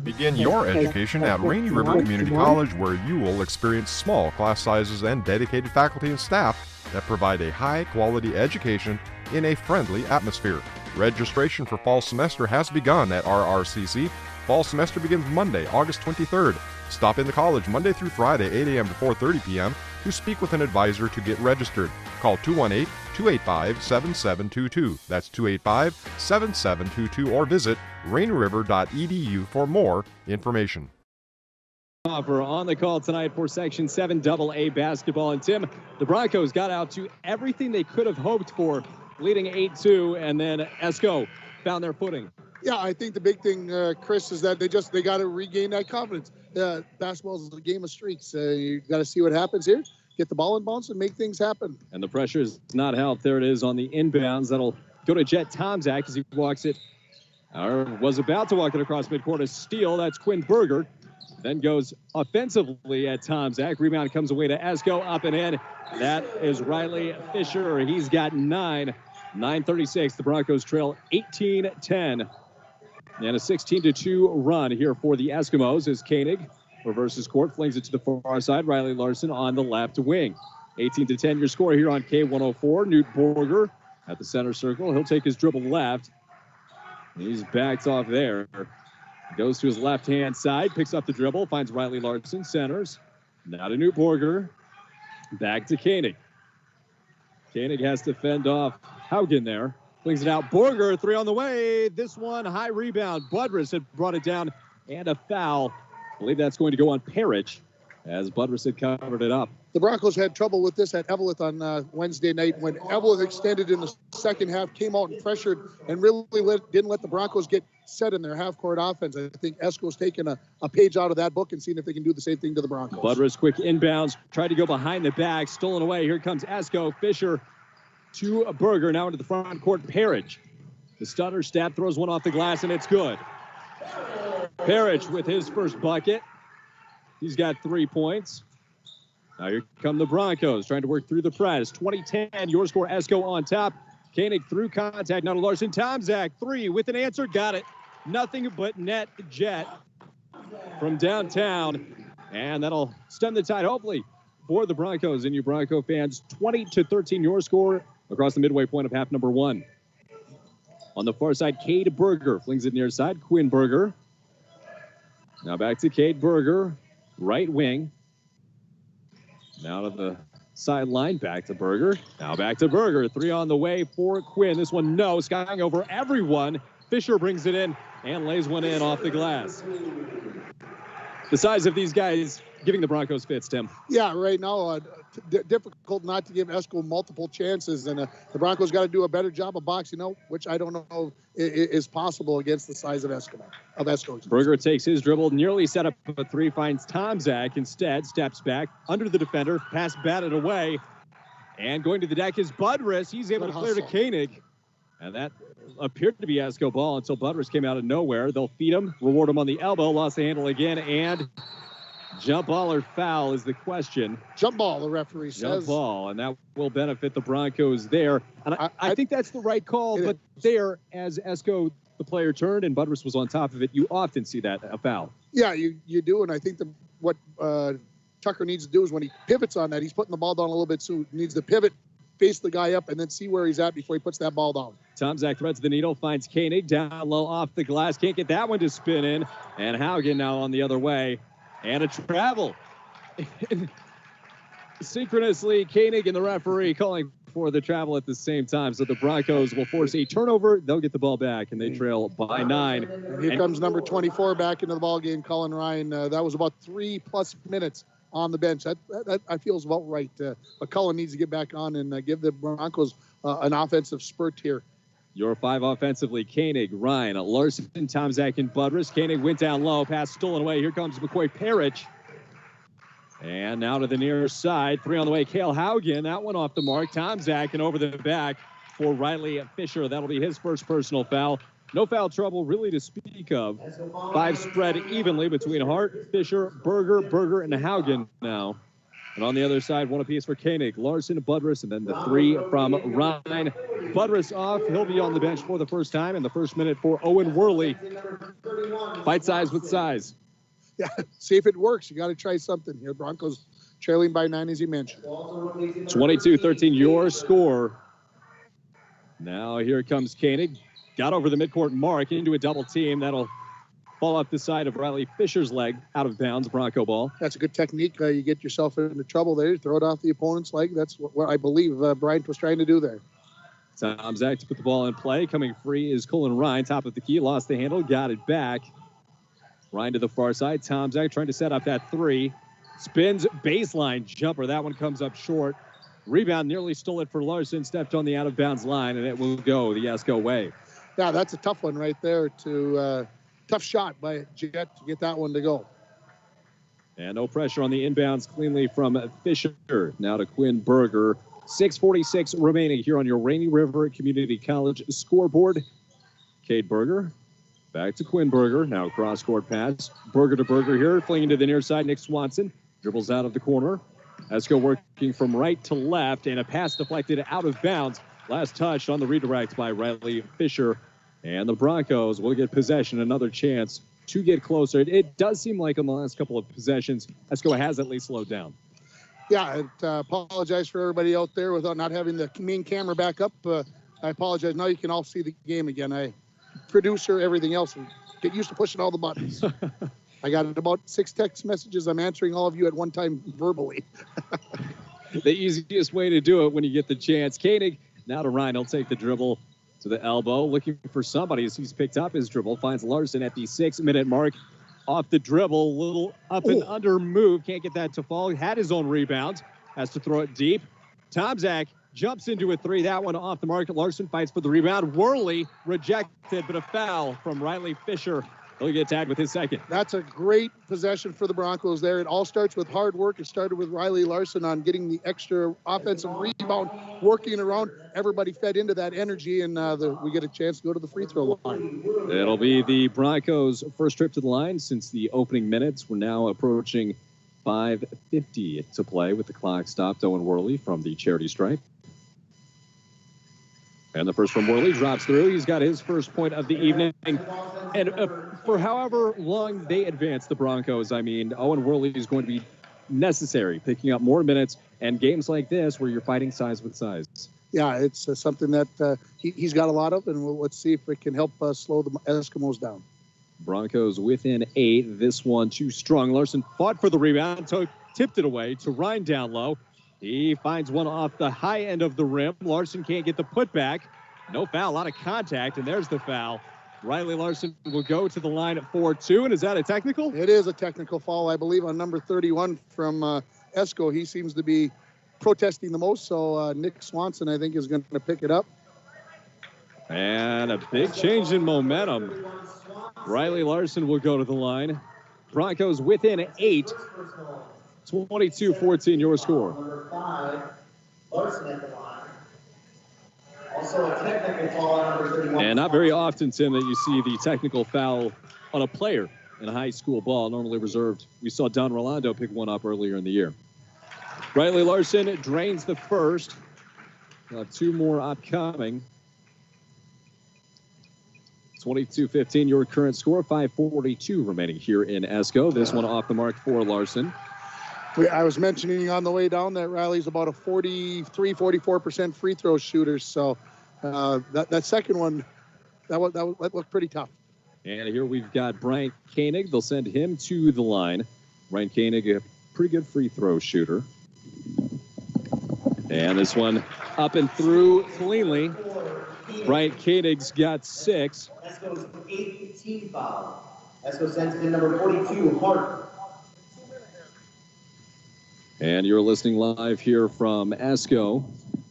H: Begin your education at Rainy River Community College, where you will experience small class sizes and dedicated faculty and staff that provide a high-quality education in a friendly atmosphere. Registration for fall semester has begun at RRCC. Fall semester begins Monday, August 23rd. Stop in the college Monday through Friday, 8 a.m. to 4:30 p.m. to speak with an advisor to get registered. Call 218-285-7722. That's 285-7722, or visit rainriver.edu for more information.
F: Offer on the call tonight for Section 7 AA basketball. And Tim, the Broncos got out to everything they could have hoped for, leading 8-2, and then Esko found their footing.
G: Yeah, I think the big thing, Chris, is that they got to regain that confidence. Basketball is a game of streaks. You got to see what happens here. Get the ball in bounce and make things happen.
F: And the pressure has not helped. There it is on the inbounds. That'll go to Jet Tomczak as he walks it, or was about to walk it across midcourt. A steal. That's Quinn Berger. Then goes offensively at Tomczak. Rebound comes away to Esko, up and in. That is Riley Fisher. He's got 9. 9:36. The Broncos trail 18-10. And a 16-2 run here for the Eskimos as Koenig reverses court, flings it to the far side. Riley Larson on the left wing. 18-10 your score here on K104. Newt Borger at the center circle. He'll take his dribble left. He's backed off there. Goes to his left-hand side, picks up the dribble, finds Riley Larson, centers. Now to Newt Borger. Back to Koenig. Koenig has to fend off Haugen there. Flings it out. Borger, 3 on the way. This one, high rebound. Budrus had brought it down, and a foul. I believe that's going to go on Parrish as Budrus had covered it up.
G: The Broncos had trouble with this at Eveleth on Wednesday night when Eveleth extended in the second half, came out and pressured, and really didn't let the Broncos get set in their half-court offense. I think Esko's taken a page out of that book and seeing if they can do the same thing to the Broncos.
F: Budrus, quick inbounds, tried to go behind the back, stolen away. Here comes Esko. Fisher to a Berger, now into the front court. Parrish, the stutter stab, throws one off the glass, and it's good. Parrish with his first bucket. He's got 3 points. Now here come the Broncos, trying to work through the press. 20-10, your score, Esko on top. Koenig through contact, now to Larson. Tomczak, 3 with an answer, got it. Nothing but net Jet from downtown. And that'll stem the tide, hopefully, for the Broncos and you Bronco fans. 20-13, your score across the midway point of half number 1. On the far side, Cade Berger flings it near side. Quinn Berger. Now back to Cade Berger, right wing. Now to the sideline, back to Berger. Now back to Berger. 3 on the way for Quinn. This one, no, skying over everyone. Fisher brings it in and lays one in off the glass. The size of these guys giving the Broncos fits, Tim.
G: Yeah, right now, difficult not to give Esko multiple chances, and the Broncos got to do a better job of boxing out, which I don't know is possible against the size of Esko.
F: Berger takes his dribble, nearly set up a 3, finds Tomczak instead, steps back under the defender, pass batted away, and going to the deck is Budrus. He's able to clear to Koenig, and that appeared to be Esko ball until Budrus came out of nowhere. They'll feed him, reward him on the elbow, lost the handle again, and jump ball or foul is the question.
G: Jump ball, the referee says.
F: Jump ball, and that will benefit the Broncos there. And I think that's the right call, but there, as Esko, the player, turned and Budrus was on top of it, you often see that, a foul.
G: Yeah, you do, and I think what Tucker needs to do is when he pivots on that, he's putting the ball down a little bit soon. He needs to pivot, face the guy up, and then see where he's at before he puts that ball down.
F: Tomczak threads the needle, finds Koenig down low off the glass. Can't get that one to spin in, and Haugen now on the other way. And a travel. Synchronously, Koenig and the referee calling for the travel at the same time. So the Broncos will force a turnover. They'll get the ball back, and they trail by 9.
G: And here comes number 24 back into the ball game, Cullen Ryan. That was about 3+ minutes on the bench. That I feel is about right. But Cullen needs to get back on and give the Broncos an offensive spurt here.
F: Your 5 offensively, Koenig, Ryan, Larson, Tomczak, and Budrus. Koenig went down low, pass stolen away. Here comes McCoy Parrish. And now to the near side. 3 on the way, Cale Haugen. That one off the mark. Tomczak and over the back for Riley Fisher. That'll be his first personal foul. No foul trouble really to speak of. 5 spread evenly between Hart, Fisher, Berger, and Haugen now. And on the other side, one apiece for Koenig, Larson, Budrus, and then the three from Ryan. Budrus off. He'll be on the bench for the first time in the first minute for Owen Worley. Fight size with size.
G: Yeah, see if it works. You got to try something here. Broncos trailing by 9, as you mentioned.
F: 22-13, your score. Now here comes Koenig. Got over the midcourt mark into a double team. That'll fall off the side of Riley Fisher's leg, out of bounds, Bronco ball.
G: That's a good technique. You get yourself into trouble there. You throw it off the opponent's leg. That's what I believe Bryant was trying to do there.
F: Tom Zach to put the ball in play. Coming free is Colin Ryan, top of the key. Lost the handle, got it back. Ryan to the far side. Tom Zach trying to set up that three. Spins baseline jumper. That one comes up short. Rebound nearly stole it for Larson. Stepped on the out-of-bounds line, and it will go the Esko way.
G: Yeah, that's a tough one right there. Tough shot by Jet to get that one to go.
F: And no pressure on the inbounds cleanly from Fisher. Now to Quinn Berger. 6:46 remaining here on your Rainy River Community College scoreboard. Cade Berger back to Quinn Berger. Now cross-court pass. Berger to Berger here. Flinging to the near side. Nick Swanson dribbles out of the corner. Esko working from right to left. And a pass deflected out of bounds. Last touch on the redirect by Riley Fisher. And the Broncos will get possession. Another chance to get closer. It does seem like on the last couple of possessions, Esko has at least slowed down.
G: Yeah, I apologize for everybody out there without not having the main camera back up. I apologize. Now you can all see the game again. Producer, everything else, get used to pushing all the buttons. I got about 6 text messages. I'm answering all of you at one time verbally.
F: The easiest way to do it when you get the chance. Koenig now to Ryan. He'll take the dribble to the elbow, looking for somebody as he's picked up his dribble. Finds Larson at the 6-minute mark. Off the dribble, little up and under move. Can't get that to fall. Had his own rebound. Has to throw it deep. Tom Zach jumps into a three. That one off the mark. Larson fights for the rebound. Worley rejected, but a foul from Riley Fisher. He'll get tagged with his second.
G: That's a great possession for the Broncos there. It all starts with hard work. It started with Riley Larson on getting the extra offensive rebound, working around. Everybody fed into that energy, and we get a chance to go to the free throw line.
F: It'll be the Broncos' first trip to the line since the opening minutes. We're now approaching 5:50 to play with the clock stopped. Owen Worley from the charity stripe. And the first from Worley drops through. He's got his first point of the evening. And for however long they advance, the Broncos, Owen Worley is going to be necessary, picking up more minutes and games like this where you're fighting size with size.
G: Yeah, it's something that he's got a lot of, and let's see if it can help slow the Eskimos down.
F: Broncos within 8. This one too strong. Larson fought for the rebound, tipped it away to Ryan down low. He finds one off the high end of the rim. Larson can't get the putback. No foul, a lot of contact, and there's the foul. Riley Larson will go to the line at 4-2, and is that a technical?
G: It is a technical foul, I believe, on number 31 from Esko. He seems to be protesting the most, so Nick Swanson, I think, is going to pick it up.
F: And a big change in momentum. Riley Larson will go to the line. Broncos within 8. 22-14, your score.
O: Number 5, Larson at the line. Also a technical foul on number 31.
F: And not very often, Tim, that you see the technical foul on a player in a high school ball, normally reserved. We saw Don Rolando pick one up earlier in the year. Riley Larson drains the first. We'll have 2 more upcoming. 22-15, your current score. 5:42 remaining here in Esko. This one off the mark for Larson.
G: I was mentioning on the way down that Riley's about a 44% free throw shooter. So that second one, that looked pretty tough.
F: And here we've got Bryant Koenig. They'll send him to the line. Bryant Koenig, a pretty good free throw shooter. And this one up and through cleanly. Bryant Koenig's got 6.
O: Esko's 8th team foul. Esko sends in number 42, Hart.
F: And you're listening live here from Esko.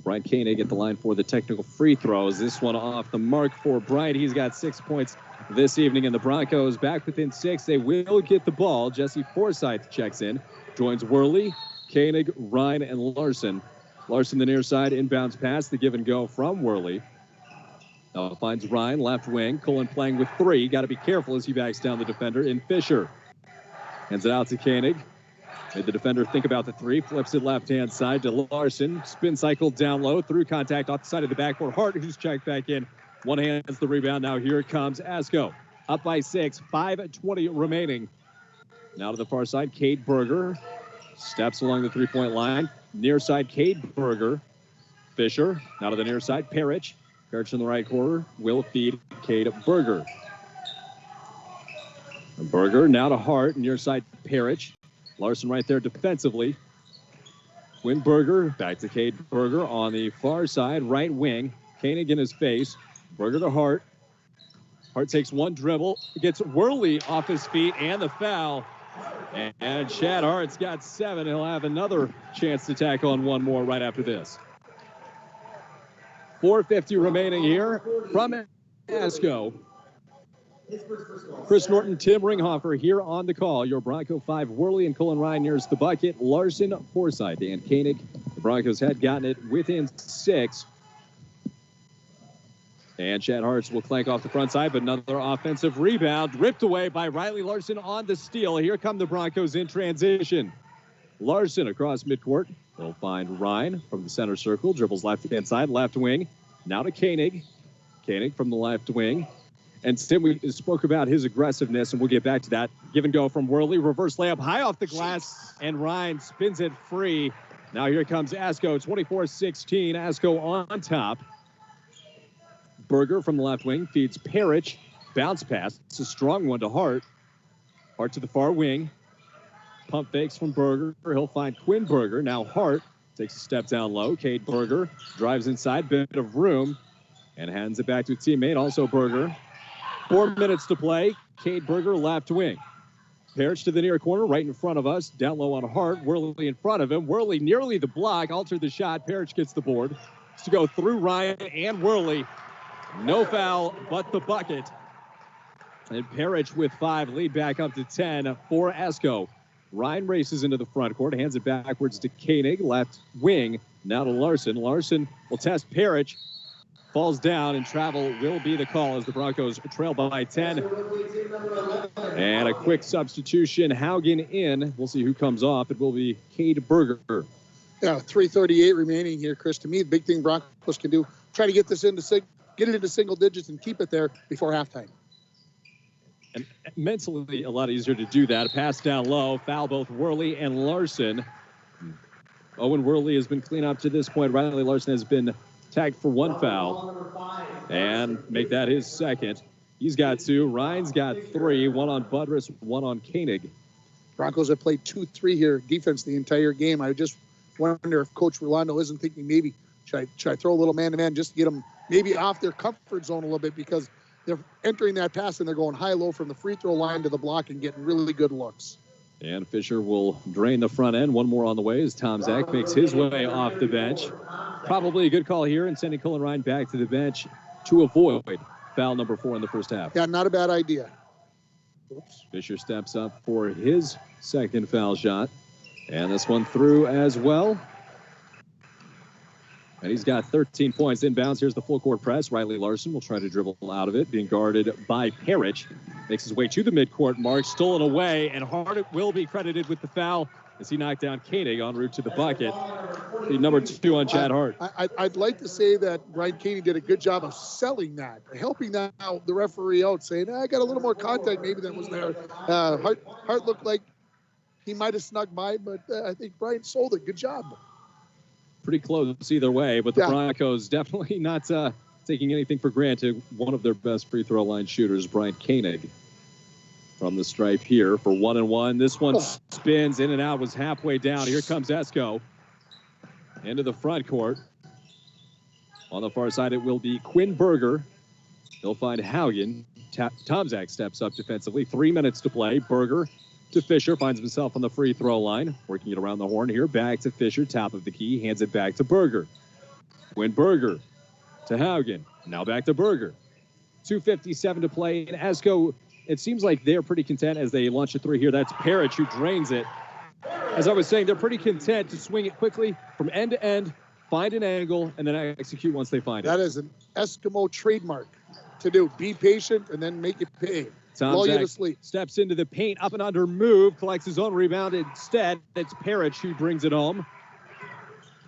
F: Bryant Koenig at the line for the technical free throws. This one off the mark for Bryant. He's got 6 points this evening, and the Broncos back within 6. They will get the ball. Jesse Forsythe checks in, joins Worley, Koenig, Ryan, and Larson. Larson the near side, inbounds pass, the give and go from Worley. Now finds Ryan, left wing. Cullen playing with 3. Got to be careful as he backs down the defender in Fisher. Hands it out to Koenig. Made the defender think about the three, flips it left-hand side to Larson. Spin cycle down low, through contact off the side of the backboard. Hart, who's checked back in. One hand's the rebound. Now here it comes. Esko up by 6, 5:20 remaining. Now to the far side, Cade Berger steps along the three-point line. Near side, Cade Berger. Fisher, now to the near side, Parrish. Parrish in the right corner will feed Cade Berger. Berger now to Hart, near side, Parrish. Larson right there defensively. Quinn Berger, back to Cade Berger on the far side, right wing. Koenig in his face. Berger to Hart. Hart takes one dribble, gets Worley off his feet, and the foul. And Chad Hart's got 7. He'll have another chance to tack on one more right after this. 4:50 remaining here from Esko. Chris Norton, Tim Ringhofer here on the call. Your Bronco 5, Worley and Cullen Ryan nearest the bucket. Larson, Forsyth, and Koenig. The Broncos had gotten it within 6. And Chad Hartz will clank off the front side, but another offensive rebound ripped away by Riley Larson on the steal. Here come the Broncos in transition. Larson across midcourt. They'll find Ryan from the center circle. Dribbles left-hand side, left wing. Now to Koenig. Koenig from the left wing. And Tim, we spoke about his aggressiveness, and we'll get back to that. Give and go from Worley. Reverse layup high off the glass, and Ryan spins it free. Now here comes Esko, 24-16. Esko on top. Berger from the left wing feeds Parrish. Bounce pass. It's a strong one to Hart. Hart to the far wing. Pump fakes from Berger. He'll find Quinn Berger. Now Hart takes a step down low. Cade Berger drives inside. Bit of room. And hands it back to a teammate. Also Berger. 4 minutes to play. Cade Berger left wing. Parrish to the near corner, right in front of us. Down low on Hart. Worley in front of him. Worley nearly the block. Altered the shot. Parrish gets the board. It's to go through Ryan and Worley. No foul, but the bucket. And Parrish with 5. Lead back up to 10 for Esko. Ryan races into the front court. Hands it backwards to Koenig. Left wing. Now to Larson. Larson will test Parrish. Falls down, and travel will be the call as the Broncos trail by 10. And a quick substitution. Haugen in. We'll see who comes off. It will be Cade Berger.
G: Yeah, 3:38 remaining here, Chris. To me, the big thing Broncos can do, try to get this get it into single digits and keep it there before halftime.
F: And mentally, a lot easier to do that. A pass down low. Foul both Worley and Larson. Owen Worley has been clean up to this point. Riley Larson has been tagged for 1 foul. And make that his second. He's got 2. Ryan's got 3. 1 on Budrus, 1 on Koenig.
G: Broncos have played 2-3 here defense the entire game. I just wonder if Coach Rolando isn't thinking maybe should I throw a little man-to-man just to get them maybe off their comfort zone a little bit, because they're entering that pass and they're going high-low from the free throw line to the block and getting really good looks.
F: And Fisher will drain the front end. One more on the way as Tom Zach makes his way off the bench. Probably a good call here and sending Cullen Ryan back to the bench to avoid foul number 4 in the first half.
G: Yeah, not a bad idea.
F: Oops. Fisher steps up for his second foul shot. And this one through as well. And he's got 13 points inbounds. Here's the full court press. Riley Larson will try to dribble out of it, being guarded by Parrish. Makes his way to the midcourt mark, stolen away, and Hart will be credited with the foul as he knocked down Koenig en route to the bucket. The number 2 on Chad Hart.
G: I'd like to say that Ryan Koenig did a good job of selling that, helping that out, the referee out, saying, I got a little more contact maybe than was there. Hart looked like he might have snuck by, but I think Brian sold it. Good job.
F: Pretty close either way, but the Broncos definitely not taking anything for granted. One of their best free throw line shooters, Brian Koenig, from the stripe here for 1-1. This one spins in and out, was halfway down. Here comes Esko into the front court. On the far side, it will be Quinn Berger. They'll find Haugen. Tom Zach steps up defensively. 3 minutes to play. Berger to Fisher, finds himself on the free throw line. Working it around the horn here. Back to Fisher, top of the key. Hands it back to Berger. Quinn Berger to Haugen. Now back to Berger. 2:57 to play. And Esko, it seems like they're pretty content as they launch a 3 here. That's Parrish who drains it. As I was saying, they're pretty content to swing it quickly from end to end, find an angle, and then execute once they find it.
G: That is an Eskimo trademark. to do. Be patient and then make it pay. Lull you to sleep.
F: Steps into the paint, up and under move, collects his own rebound instead. It's Parrish who brings it home.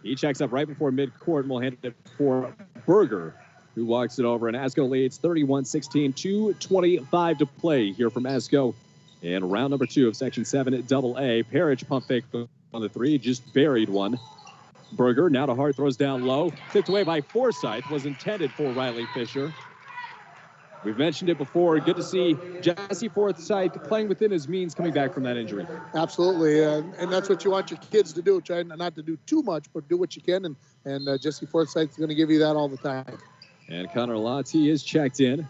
F: He checks up right before midcourt and will hand it for Berger, who walks it over. And Esko leads 31-16, 2:25 to play here from Esko. And round number 2 of Section 7 at AA. Parrish pump fake on the 3, just buried one. Berger now to Hart, throws down low. Tipped away by Forsythe, was intended for Riley Fisher. We've mentioned it before. Good to see Jesse Forsythe playing within his means coming back from that injury.
G: Absolutely, and that's what you want your kids to do. Try not to do too much, but do what you can, and Jesse Forsythe is going to give you that all the time.
F: And Connor Lottie is checked in.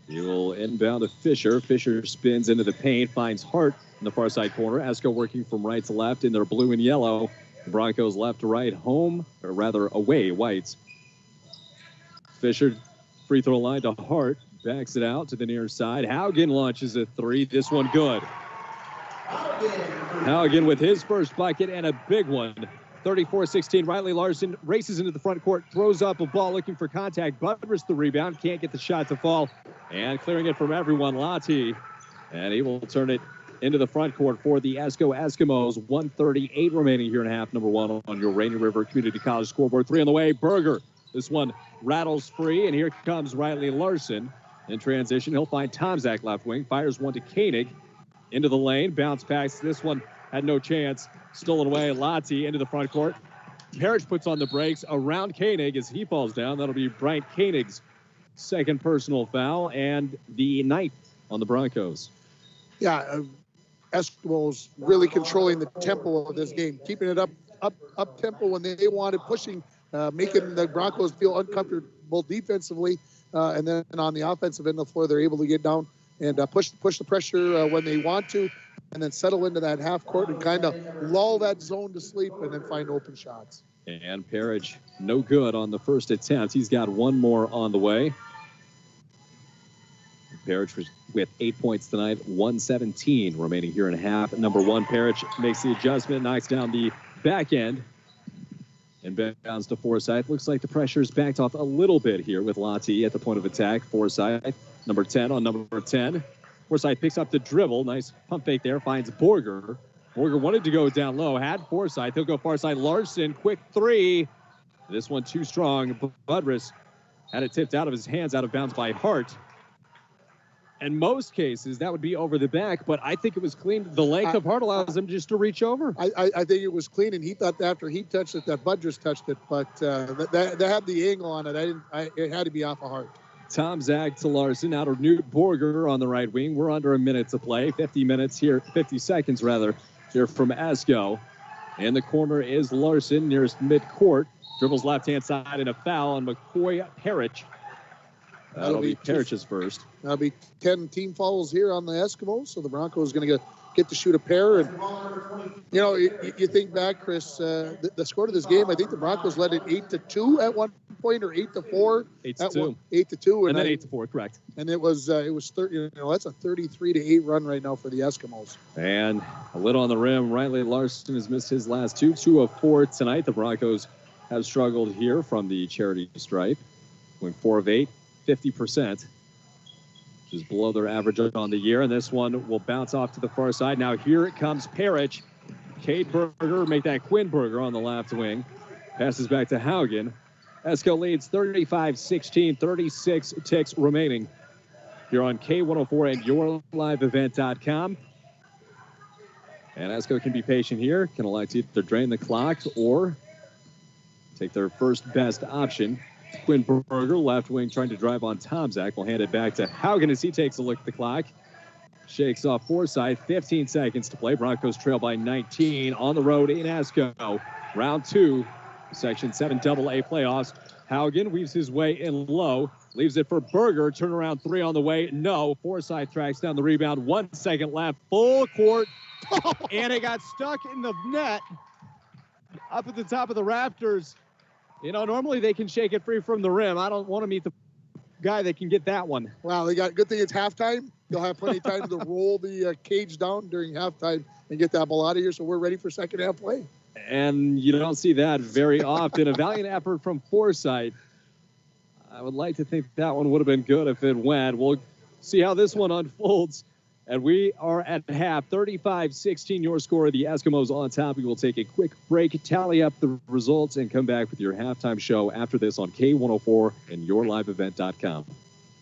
F: He will inbound to Fisher. Fisher spins into the paint, finds Hart in the far side corner. Esko working from right to left in their blue and yellow. The Broncos left to right, home, or rather away, whites. Fisher, free throw line to Hart. Backs it out to the near side. Haugen launches a 3. This one good. Haugen with his first bucket and a big one. 34-16. Riley Larson races into the front court, throws up a ball looking for contact. Buttress the rebound. Can't get the shot to fall. And clearing it from everyone, Lottie. And he will turn it into the front court for the Esko Eskimos. 1:38 remaining here in half number 1 on your Rainy River Community College scoreboard. 3 on the way. Berger. This one rattles free, and here comes Riley Larson. In transition, he'll find Tomczak left wing. Fires one to Koenig. Into the lane. Bounce pass. This one had no chance. Stolen away. Lottie into the front court. Parrish puts on the brakes around Koenig as he falls down. That'll be Bryant Koenig's second personal foul and the 9th on the Broncos.
G: Yeah, Eskimos really controlling the tempo of this game, keeping it up tempo when they wanted, pushing, making the Broncos feel uncomfortable defensively. And then on the offensive end of the floor, they're able to get down and push the pressure when they want to, and then settle into that half court and kind of lull that zone to sleep and then find open shots.
F: And Parrish, no good on the first attempt. He's got one more on the way. Parrish with 8 points tonight, 1:17 remaining here in half. Number 1, Parrish makes the adjustment, knocks down the back end. And bounds to Forsythe. Looks like the pressure's backed off a little bit here with Lottie at the point of attack. Forsythe, number 10 on number 10. Forsythe picks up the dribble. Nice pump fake there. Finds Borger. Borger wanted to go down low. Had Forsythe. He'll go far side. Larson, quick 3. This one too strong. Buttress had it tipped out of his hands, out of bounds by Hart. In most cases, that would be over the back, but I think it was clean. The length of Hart allows him just to reach over.
G: I think it was clean, and he thought after he touched it that Buttress touched it, but that had the angle on it. It had to be off of Hart.
F: Tomczak to Larson, out of Newt Borger on the right wing. We're under a minute to play. 50 seconds rather, here from Esko. In the corner is Larson, nearest midcourt. Dribbles left-hand side and a foul on McCoy Parrish. That'll be Parrish's first.
G: That'll be 10 team fouls here on the Eskimos, so the Broncos going to get to shoot a pair. And, you think back, Chris, the score of this game, I think the Broncos led it 8-2 at one point, or 8-4.
F: 8-2.
G: 8-2.
F: And then 8-4, correct.
G: And it was 30, that's a 33-8 run right now for the Eskimos.
F: And a little on the rim. Riley Larson has missed his last 2 of 4 tonight. The Broncos have struggled here from the charity stripe, going 4 of 8. 50%, which is below their average on the year. And this one will bounce off to the far side. Now here it comes Parrish. Cade Berger, make that Quinn Berger on the left wing. Passes back to Haugen. Esko leads 35-16, 36 ticks remaining here on K104 and YourLiveEvent.com. And Esko can be patient here, can elect either drain the clock or take their first best option. Quinn Berger, left wing, trying to drive on Tomczak. Will hand it back to Haugen as he takes a look at the clock. Shakes off Forsythe. 15 seconds to play. Broncos trail by 19 on the road in Esko. Round 2, Section 7 AA playoffs. Haugen weaves his way in low. Leaves it for Berger. Turnaround 3 on the way. No. Forsythe tracks down the rebound. 1 second left. Full court. And it got stuck in the net. Up at the top of the rafters. Normally they can shake it free from the rim. I don't want to meet the guy that can get that one.
G: Wow, good thing it's halftime. They'll have plenty of time to roll the cage down during halftime and get that ball out of here, so we're ready for second half play.
F: And you don't see that very often. A valiant effort from Forsythe. I would like to think that one would have been good if it went. We'll see how this one unfolds. And we are at half, 35-16, your score. The Eskimos on top. We will take a quick break, tally up the results, and come back with your halftime show after this on K104 and yourliveevent.com.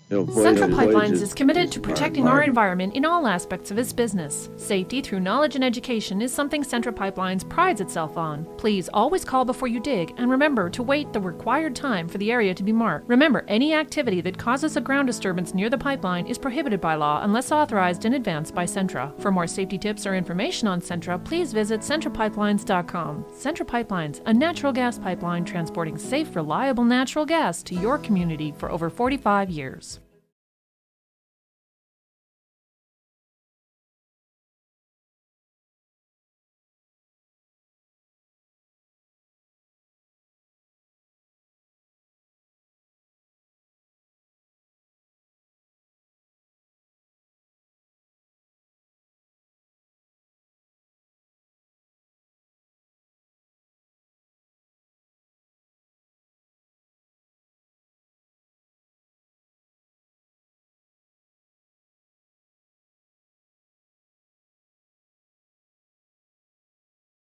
I: Central Pipelines is committed to protecting our environment in all aspects of its business. Safety through knowledge and education is something Central Pipelines prides itself on. Please always call before you dig, and remember to wait the required time for the area to be marked. Remember, any activity that causes a ground disturbance near the pipeline is prohibited by law unless authorized in advance by Centra. For more safety tips or information on Centra, please visit centralpipelines.com. Central Pipelines, a natural gas pipeline transporting safe, reliable natural gas to your community for over 45 years.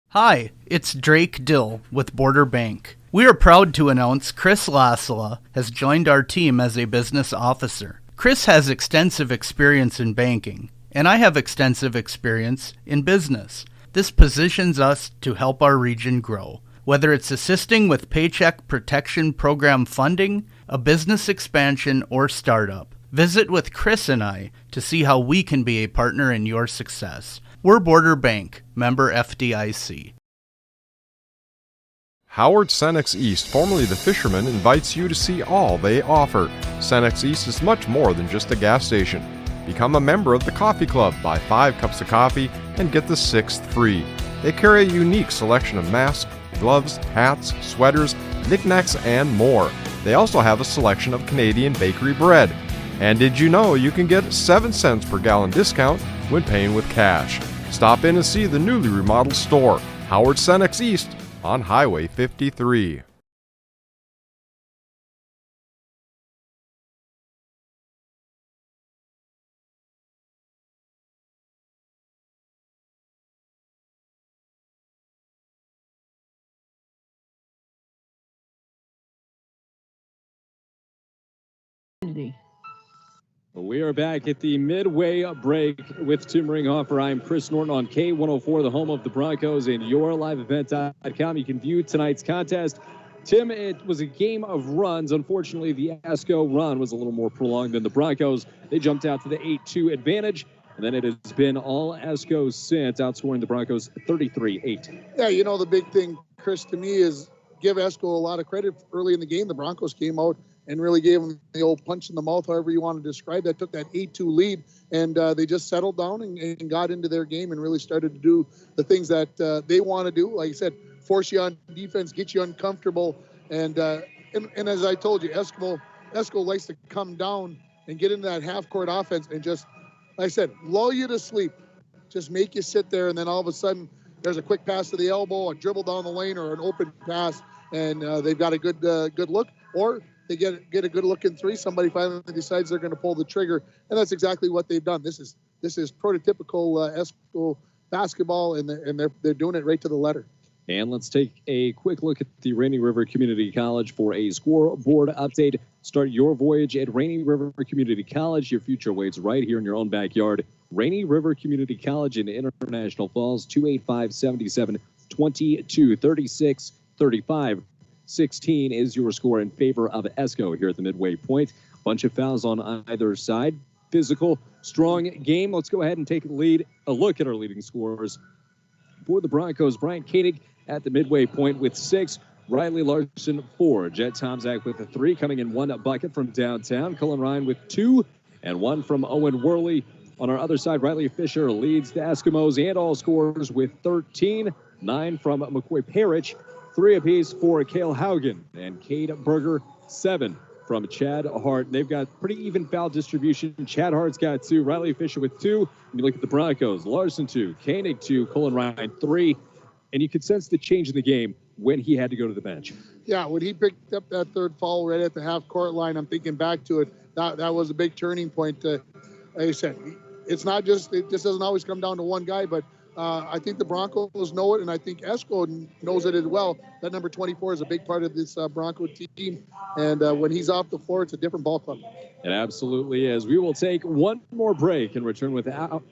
P: Hi, it's Drake Dill with Border Bank. We are proud to announce Chris Lasala has joined our team as a business officer. Chris has extensive experience in banking, and I have extensive experience in business. This positions us to help our region grow. Whether it's assisting with Paycheck Protection Program funding, a business expansion, or startup, visit with Chris and I to see how we can be a partner in your success. We're Border Bank, member FDIC.
H: Howard Cenex East, formerly The Fisherman, invites you to see all they offer. Cenex East is much more than just a gas station. Become a member of the Coffee Club, buy 5 cups of coffee, and get the 6th free. They carry a unique selection of masks, gloves, hats, sweaters, knickknacks, and more. They also have a selection of Canadian bakery bread. And did you know you can get 7 cents per gallon discount when paying with cash? Stop in and see the newly remodeled store, Howard Cenex East, on Highway 53.
F: We are back at the midway break with Tim Ringhofer. I'm Chris Norton on K104, the home of the Broncos, and yourliveevent.com. You can view tonight's contest. Tim, it was a game of runs. Unfortunately, the Esko run was a little more prolonged than the Broncos. They jumped out to the 8-2 advantage, and then it has been all Esko since, outscoring the Broncos 33-8.
G: Yeah, you know, the big thing, Chris, to me is give Esko a lot of credit. Early in the game, the Broncos came out and really gave them the old punch in the mouth, however you want to describe that, took that 8-2 lead, and they just settled down and got into their game and really started to do the things that they want to do. Like I said, force you on defense, get you uncomfortable, and as I told you, Esko likes to come down and get into that half-court offense and just, like I said, lull you to sleep, just make you sit there, and then all of a sudden there's a quick pass to the elbow, a dribble down the lane, or an open pass, and they've got a good look, or they get a good look in three. Somebody finally decides they're going to pull the trigger, and that's exactly what they've done. This is prototypical Esko basketball, and they're doing it right to the letter.
F: And let's take a quick look at the Rainy River Community College for a scoreboard update. Start your voyage at Rainy River Community College. Your future waits right here in your own backyard. Rainy River Community College in International Falls, 285-77-22-36-35. 16 is your score in favor of Esko here at the midway point. Bunch of fouls on either side. Physical, strong game. Let's go ahead and take a look at our leading scorers. For the Broncos, Bryant Koenig at the midway point with 6. Riley Larson, 4. Jet Tomzak with a 3, coming in 1 bucket from downtown. Cullen Ryan with 2, and 1 from Owen Worley. On our other side, Riley Fisher leads the Eskimos and all scorers with 13. 9 from McCoy Parrish. 3 apiece for Cale Haugen and Cade Berger, 7 from Chad Hart. They've got pretty even foul distribution. Chad Hart's got 2, Riley Fisher with 2. And you look at the Broncos, Larson 2, Koenig 2, Cullen Ryan 3. And you could sense the change in the game when he had to go to the bench.
G: Yeah, when he picked up that third foul right at the half-court line, I'm thinking back to it. That was a big turning point. Like I said, it just doesn't always come down to one guy, but I think the Broncos know it, and I think Esko knows it as well. That number 24 is a big part of this Bronco team, and when he's off the floor, it's a different ball club.
F: It absolutely is. We will take one more break and return with half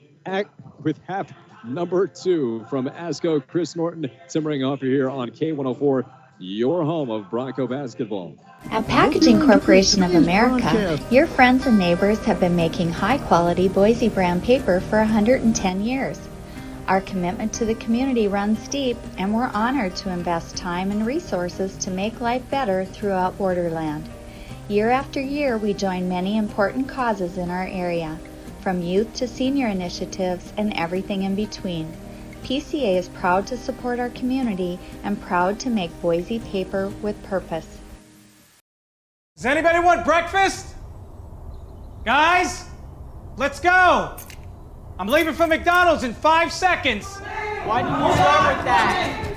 F: number 2 from Esko. Chris Norton simmering off here on K104, your home of Bronco basketball.
A: At Packaging Corporation of America, your friends and neighbors have been making high-quality Boise brown paper for 110 years. Our commitment to the community runs deep, and we're honored to invest time and resources to make life better throughout Borderland. Year after year, we join many important causes in our area, from youth to senior initiatives and everything in between. PCA is proud to support our community and proud to make Boise paper with purpose.
L: Does anybody want breakfast? Guys, let's go. I'm leaving for McDonald's in 5 seconds.
Q: Why did you start with that?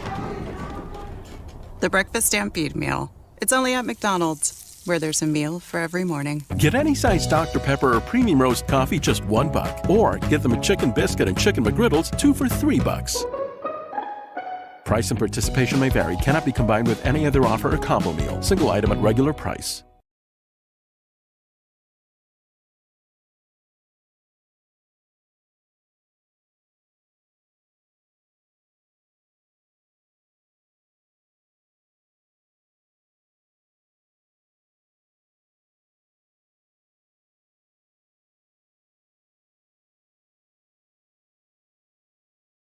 M: The Breakfast Stampede Meal. It's only at McDonald's, where there's a meal for every morning.
N: Get any size Dr. Pepper or Premium Roast coffee just $1, or get them a chicken biscuit and chicken McGriddles 2 for $3. Price and participation may vary. Cannot be combined with any other offer or combo meal. Single item at regular price.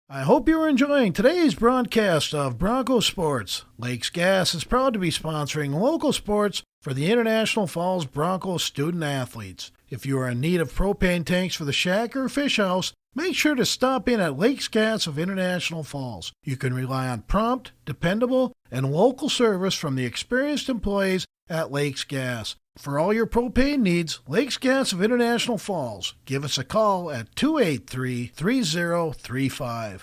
C: I hope you're enjoying today's broadcast of Bronco Sports. Lakes Gas is proud to be sponsoring local sports for the International Falls Bronco student athletes. If you are in need of propane tanks for the shack or fish house, make sure to stop in at Lakes Gas of International Falls. You can rely on prompt, dependable, and local service from the experienced employees at Lakes Gas. For all your propane needs, Lakes Gas of International Falls. Give us a call at 283-3035.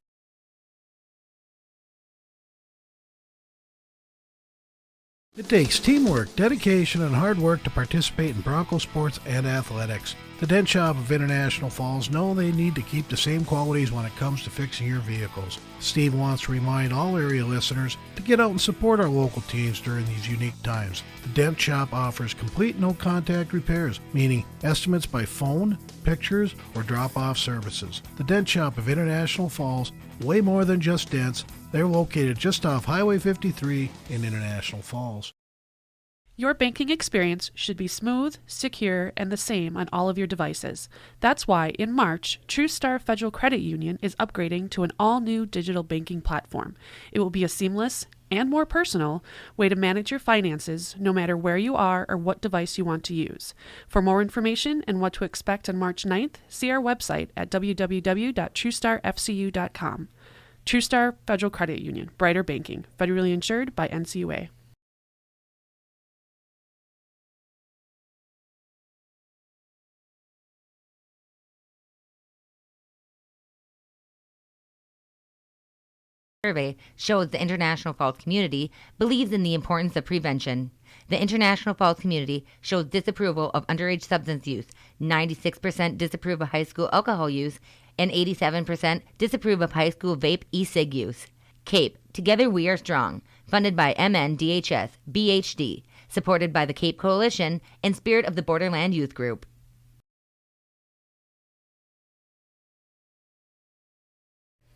C: It takes teamwork, dedication, and hard work to participate in Bronco sports and athletics. The Dent Shop of International Falls know they need to keep the same qualities when it comes to fixing your vehicles. Steve wants to remind all area listeners to get out and support our local teams during these unique times. The Dent Shop offers complete no-contact repairs, meaning estimates by phone, pictures, or drop-off services. The Dent Shop of International Falls, way more than just dents. They're located just off Highway 53 in International Falls.
D: Your banking experience should be smooth, secure, and the same on all of your devices. That's why, in March, TrueStar Federal Credit Union is upgrading to an all-new digital banking platform. It will be a seamless and more personal way to manage your finances no matter where you are or what device you want to use. For more information and what to expect on March 9th, see our website at www.truestarfcu.com. TrueStar Federal Credit Union, brighter banking, federally insured by NCUA.
E: Survey shows the International Falls community believes in the importance of prevention. The International Falls community shows disapproval of underage substance use, 96% disapprove of high school alcohol use, and 87% disapprove of high school vape e-cig use. CAPE, Together We Are Strong, funded by MNDHS, BHD, supported by the CAPE Coalition and Spirit of the Borderland Youth Group.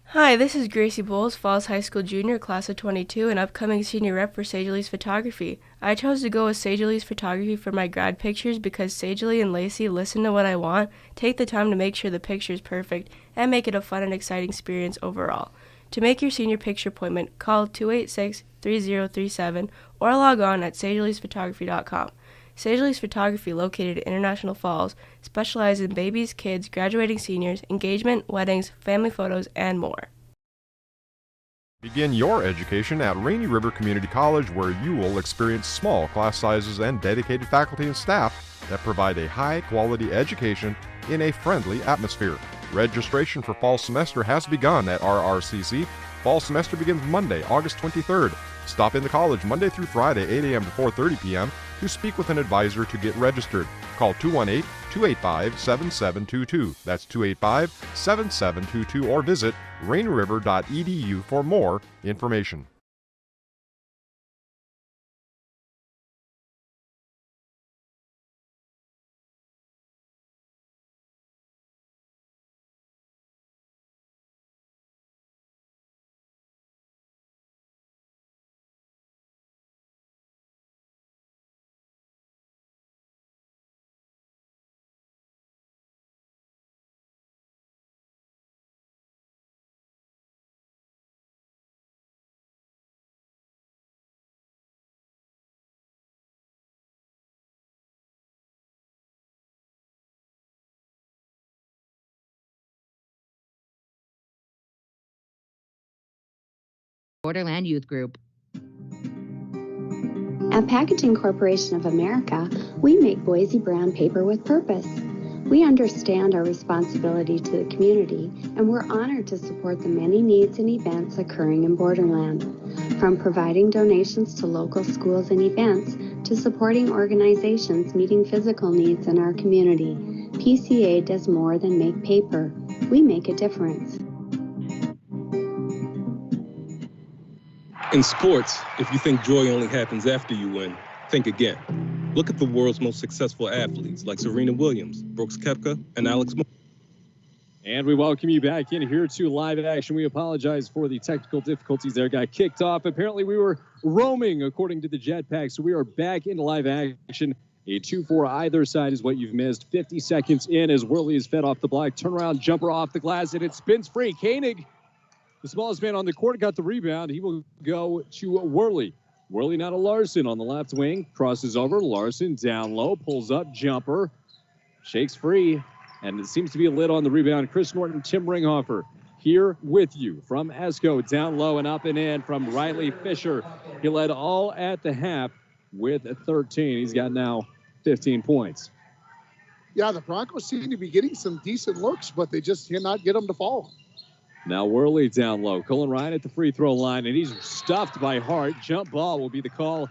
R: Hi, this is Gracie Bowles, Falls High School junior, class of 22, and upcoming senior rep for Sagely's Photography. I chose to go with Sagely's Photography for my grad pictures because Sagely and Lacey listen to what I want, take the time to make sure the picture is perfect, and make it a fun and exciting experience overall. To make your senior picture appointment, call 286-3037 or log on at sageleysphotography.com. Sagely's Photography, located in International Falls, specializes in babies, kids, graduating seniors, engagement, weddings, family photos, and more.
H: Begin your education at Rainy River Community College, where you will experience small class sizes and dedicated faculty and staff that provide a high-quality education in a friendly atmosphere. Registration for fall semester has begun at RRCC. Fall semester begins Monday, August 23rd. Stop in the college Monday through Friday, 8 a.m. to 4:30 p.m. to speak with an advisor to get registered. Call 218-285-7722. That's 285-7722, or visit rainieriver.edu for more information.
E: Borderland Youth Group.
A: At Packaging Corporation of America, we make Boise brown paper with purpose. We understand our responsibility to the community, and we're honored to support the many needs and events occurring in Borderland. From providing donations to local schools and events, to supporting organizations meeting physical needs in our community, PCA does more than make paper. We make a difference.
B: In sports, if you think joy only happens after you win, think again. Look at the world's most successful athletes like Serena Williams, Brooks Koepka, and Alex Morgan.
F: And we welcome you back in here to live action. We apologize for the technical difficulties there. Got kicked off. Apparently we were roaming according to the Jetpack, so we are back into live action. A 2-4 either side is what you've missed. 50 seconds in as Worley is fed off the block. Turnaround jumper off the glass, and it spins free. Koenig, the smallest man on the court, got the rebound. He will go to Worley. Worley now to Larson on the left wing. Crosses over. Larson down low. Pulls up. Jumper. Shakes free. And it seems to be a lid on the rebound. Chris Norton, Tim Ringhofer here with you from Esko. Down low and up and in from Riley Fisher. He led all at the half with 13. He's got now 15 points.
G: Yeah, the Broncos seem to be getting some decent looks, but they just cannot get them to fall.
F: Now Worley down low. Cullen Ryan at the free throw line, and he's stuffed by Hart. Jump ball will be the call,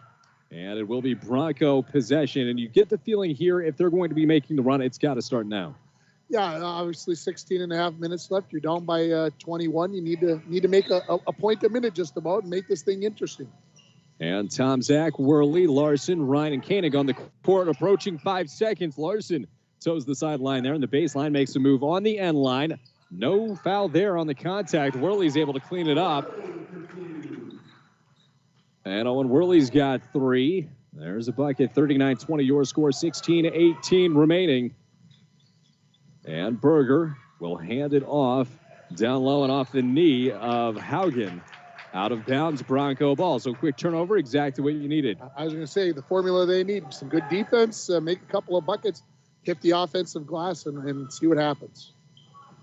F: and it will be Bronco possession. And you get the feeling here, if they're going to be making the run, it's got to start now.
G: Yeah, obviously 16 and a half minutes left. You're down by 21. You need to make a point a minute just about and make this thing interesting.
F: And Tom Zach, Worley, Larson, Ryan, and Koenig on the court, approaching 5 seconds. Larson toes the sideline there, and the baseline makes a move on the end line. No foul there on the contact. Worley's able to clean it up. And Owen Worley's got 3. There's a bucket. 39-20 your score. 16-18 remaining. And Berger will hand it off down low and off the knee of Haugen. Out of bounds, Bronco ball. So quick turnover, exactly what you needed.
G: I was going to say the formula they need. Some good defense, make a couple of buckets, hit the offensive glass, and see what happens.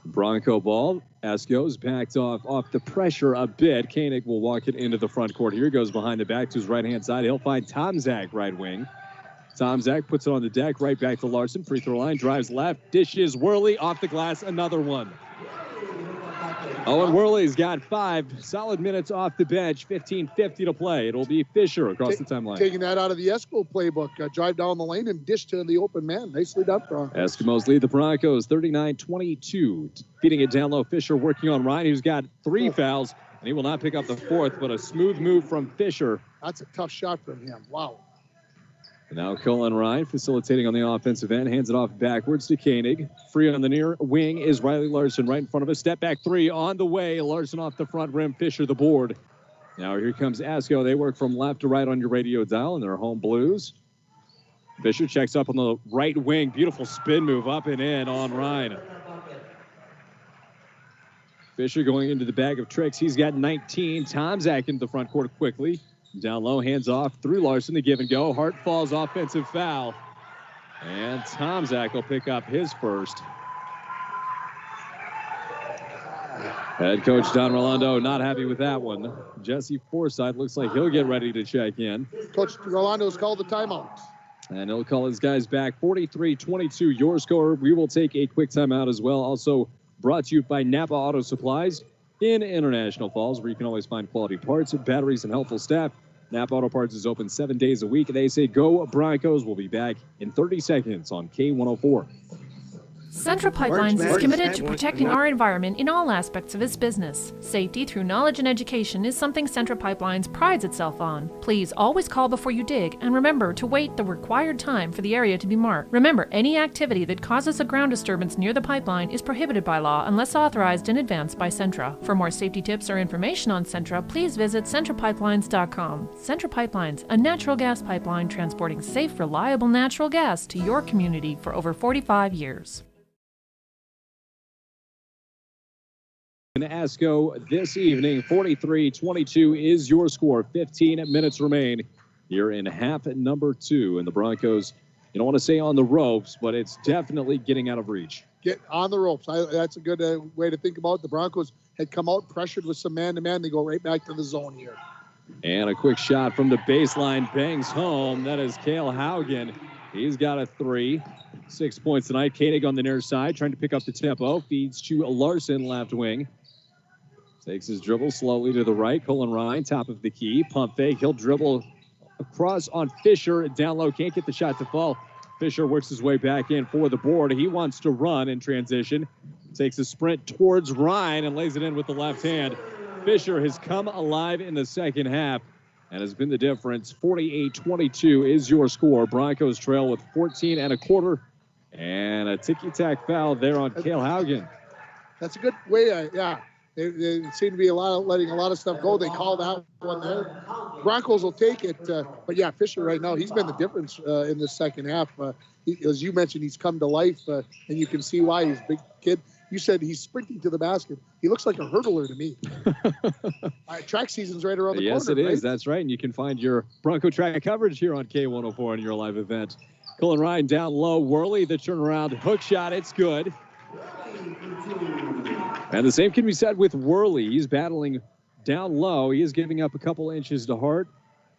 F: Bronco ball. Esko's backed off the pressure a bit. Koenig will walk it into the front court. Here he goes behind the back to his right-hand side. He'll find Tom Zach right wing. Tom Zach puts it on the deck, right back to Larson. Free throw line, drives left, dishes Worley off the glass, another one. Owen Worley's got 5 solid minutes off the bench, 15:50 to play. It'll be Fisher across the timeline.
G: Taking that out of the Esko playbook. Drive down the lane and dish to the open man. Nicely done, Broncos.
F: Eskimos lead the Broncos 39-22. Feeding it down low. Fisher working on Ryan, who's got 3 fouls, and he will not pick up the 4th, but a smooth move from Fisher.
G: That's a tough shot from him. Wow.
F: And now Cullen Ryan facilitating on the offensive end. Hands it off backwards to Koenig. Free on the near wing is Riley Larson right in front of us. Step back 3 on the way. Larson off the front rim. Fisher the board. Now here comes Esko. They work from left to right on your radio dial in their home blues. Fisher checks up on the right wing. Beautiful spin move up and in on Ryan. Fisher going into the bag of tricks. He's got 19. Tom Zach into the front court quickly. Down low, hands off through Larson, the give and go. Hart falls, offensive foul. And Tom Zach will pick up his first. Head coach Don Rolando not happy with that one. Jesse Forsythe looks like he'll get ready to check in.
G: Coach Rolando's called the timeout.
F: And he'll call his guys back. 43-22 your score. We will take a quick timeout as well. Also brought to you by Napa Auto Supplies. in International Falls, where you can always find quality parts, batteries, and helpful staff. Napa Auto Parts is open 7 days a week. They say go Broncos. We'll be back in 30 seconds on K104.
I: Central Pipelines is committed to protecting our environment in all aspects of its business. Safety through knowledge and education is something Central Pipelines prides itself on. Please always call before you dig, and remember to wait the required time for the area to be marked. Remember, any activity that causes a ground disturbance near the pipeline is prohibited by law unless authorized in advance by Centra. For more safety tips or information on Centra, please visit centralpipelines.com. Central Pipelines, a natural gas pipeline transporting safe, reliable natural gas to your community for over 45 years.
F: In Esko this evening, 43-22 is your score. 15 minutes remain here in half number 2. And the Broncos, you don't want to say on the ropes, but it's definitely getting out of reach.
G: Get on the ropes. That's a good way to think about it. The Broncos had come out pressured with some man-to-man. They go right back to the zone here.
F: And a quick shot from the baseline bangs home. That is Cale Haugen. He's got a 3. 6 points tonight. Koenig on the near side trying to pick up the tempo. Feeds to Larson, left wing. Takes his dribble slowly to the right. Colin Ryan, top of the key. Pump fake. He'll dribble across on Fisher. Down low. Can't get the shot to fall. Fisher works his way back in for the board. He wants to run in transition. Takes a sprint towards Ryan and lays it in with the left hand. Fisher has come alive in the second half and has been the difference. 48-22 is your score. Broncos trail with 14 1/4. And a ticky-tack foul there on Cale Haugen.
G: That's a good way. They seem to be letting a lot of stuff go. They call that one there. Broncos will take it. But yeah, Fisher right now, he's been the difference in the second half. As you mentioned, he's come to life, and you can see why. He's a big kid. You said he's sprinting to the basket. He looks like a hurdler to me. Track season's right around the corner.
F: Yes, it is.
G: Right?
F: That's right. And you can find your Bronco track coverage here on K104 in your live event. Colin Ryan down low. Worley, the turnaround hook shot. It's good. And the same can be said with Worley. He's battling down low. He is giving up a couple inches to Hart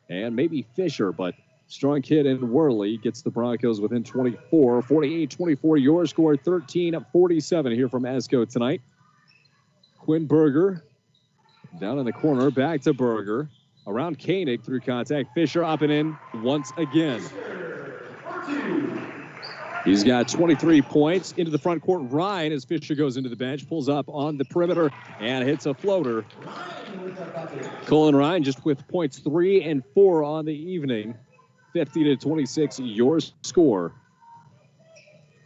F: and maybe Fisher, but strong kid in Worley gets the Broncos within 24. 48-24, your score. 13-47 here from Esko tonight. Quinn Berger down in the corner. Back to Berger. Around Koenig through contact. Fisher up and in once again. He's got 23 points into the front court. Ryan, as Fisher goes into the bench, pulls up on the perimeter and hits a floater. Colin Ryan just with points 3 and 4 on the evening. 50-26, your score.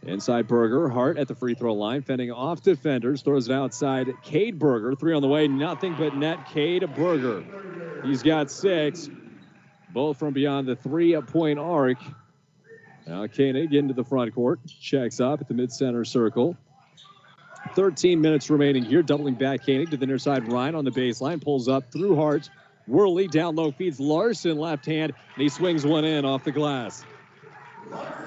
F: Inside Berger, Hart at the free throw line, fending off defenders, throws it outside. Cade Berger, 3 on the way, nothing but net. Cade Berger. He's got 6, both from beyond the 3-point arc. Now Koenig into the front court, checks up at the mid-center circle. 13 minutes remaining here, doubling back Koenig to the near side. Ryan on the baseline, pulls up through Hart. Worley down low, feeds Larson left hand, and he swings one in off the glass.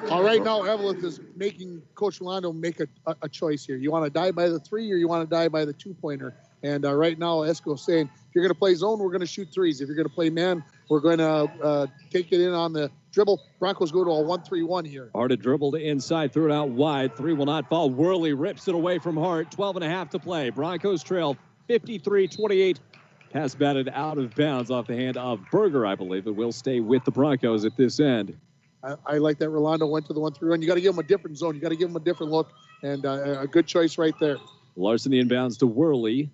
G: All right, now Evelyn is making Coach Rolando make a choice here. You want to die by the 3 or you want to die by the 2-pointer? And right now, Esko's saying, if you're going to play zone, we're going to shoot 3s. If you're going to play man, we're going to take it in on the dribble. Broncos go to a 1-3-1 here.
F: Hart dribbled inside, threw it out wide. 3 will not fall. Worley rips it away from Hart. 12.5 to play. Broncos trail 53-28. Pass batted out of bounds off the hand of Berger, I believe. It will stay with the Broncos at this end.
G: I like that Rolando went to the 1-3-1. You got to give him a different zone. You got to give him a different look, and a good choice right there.
F: Larson the inbounds to Worley.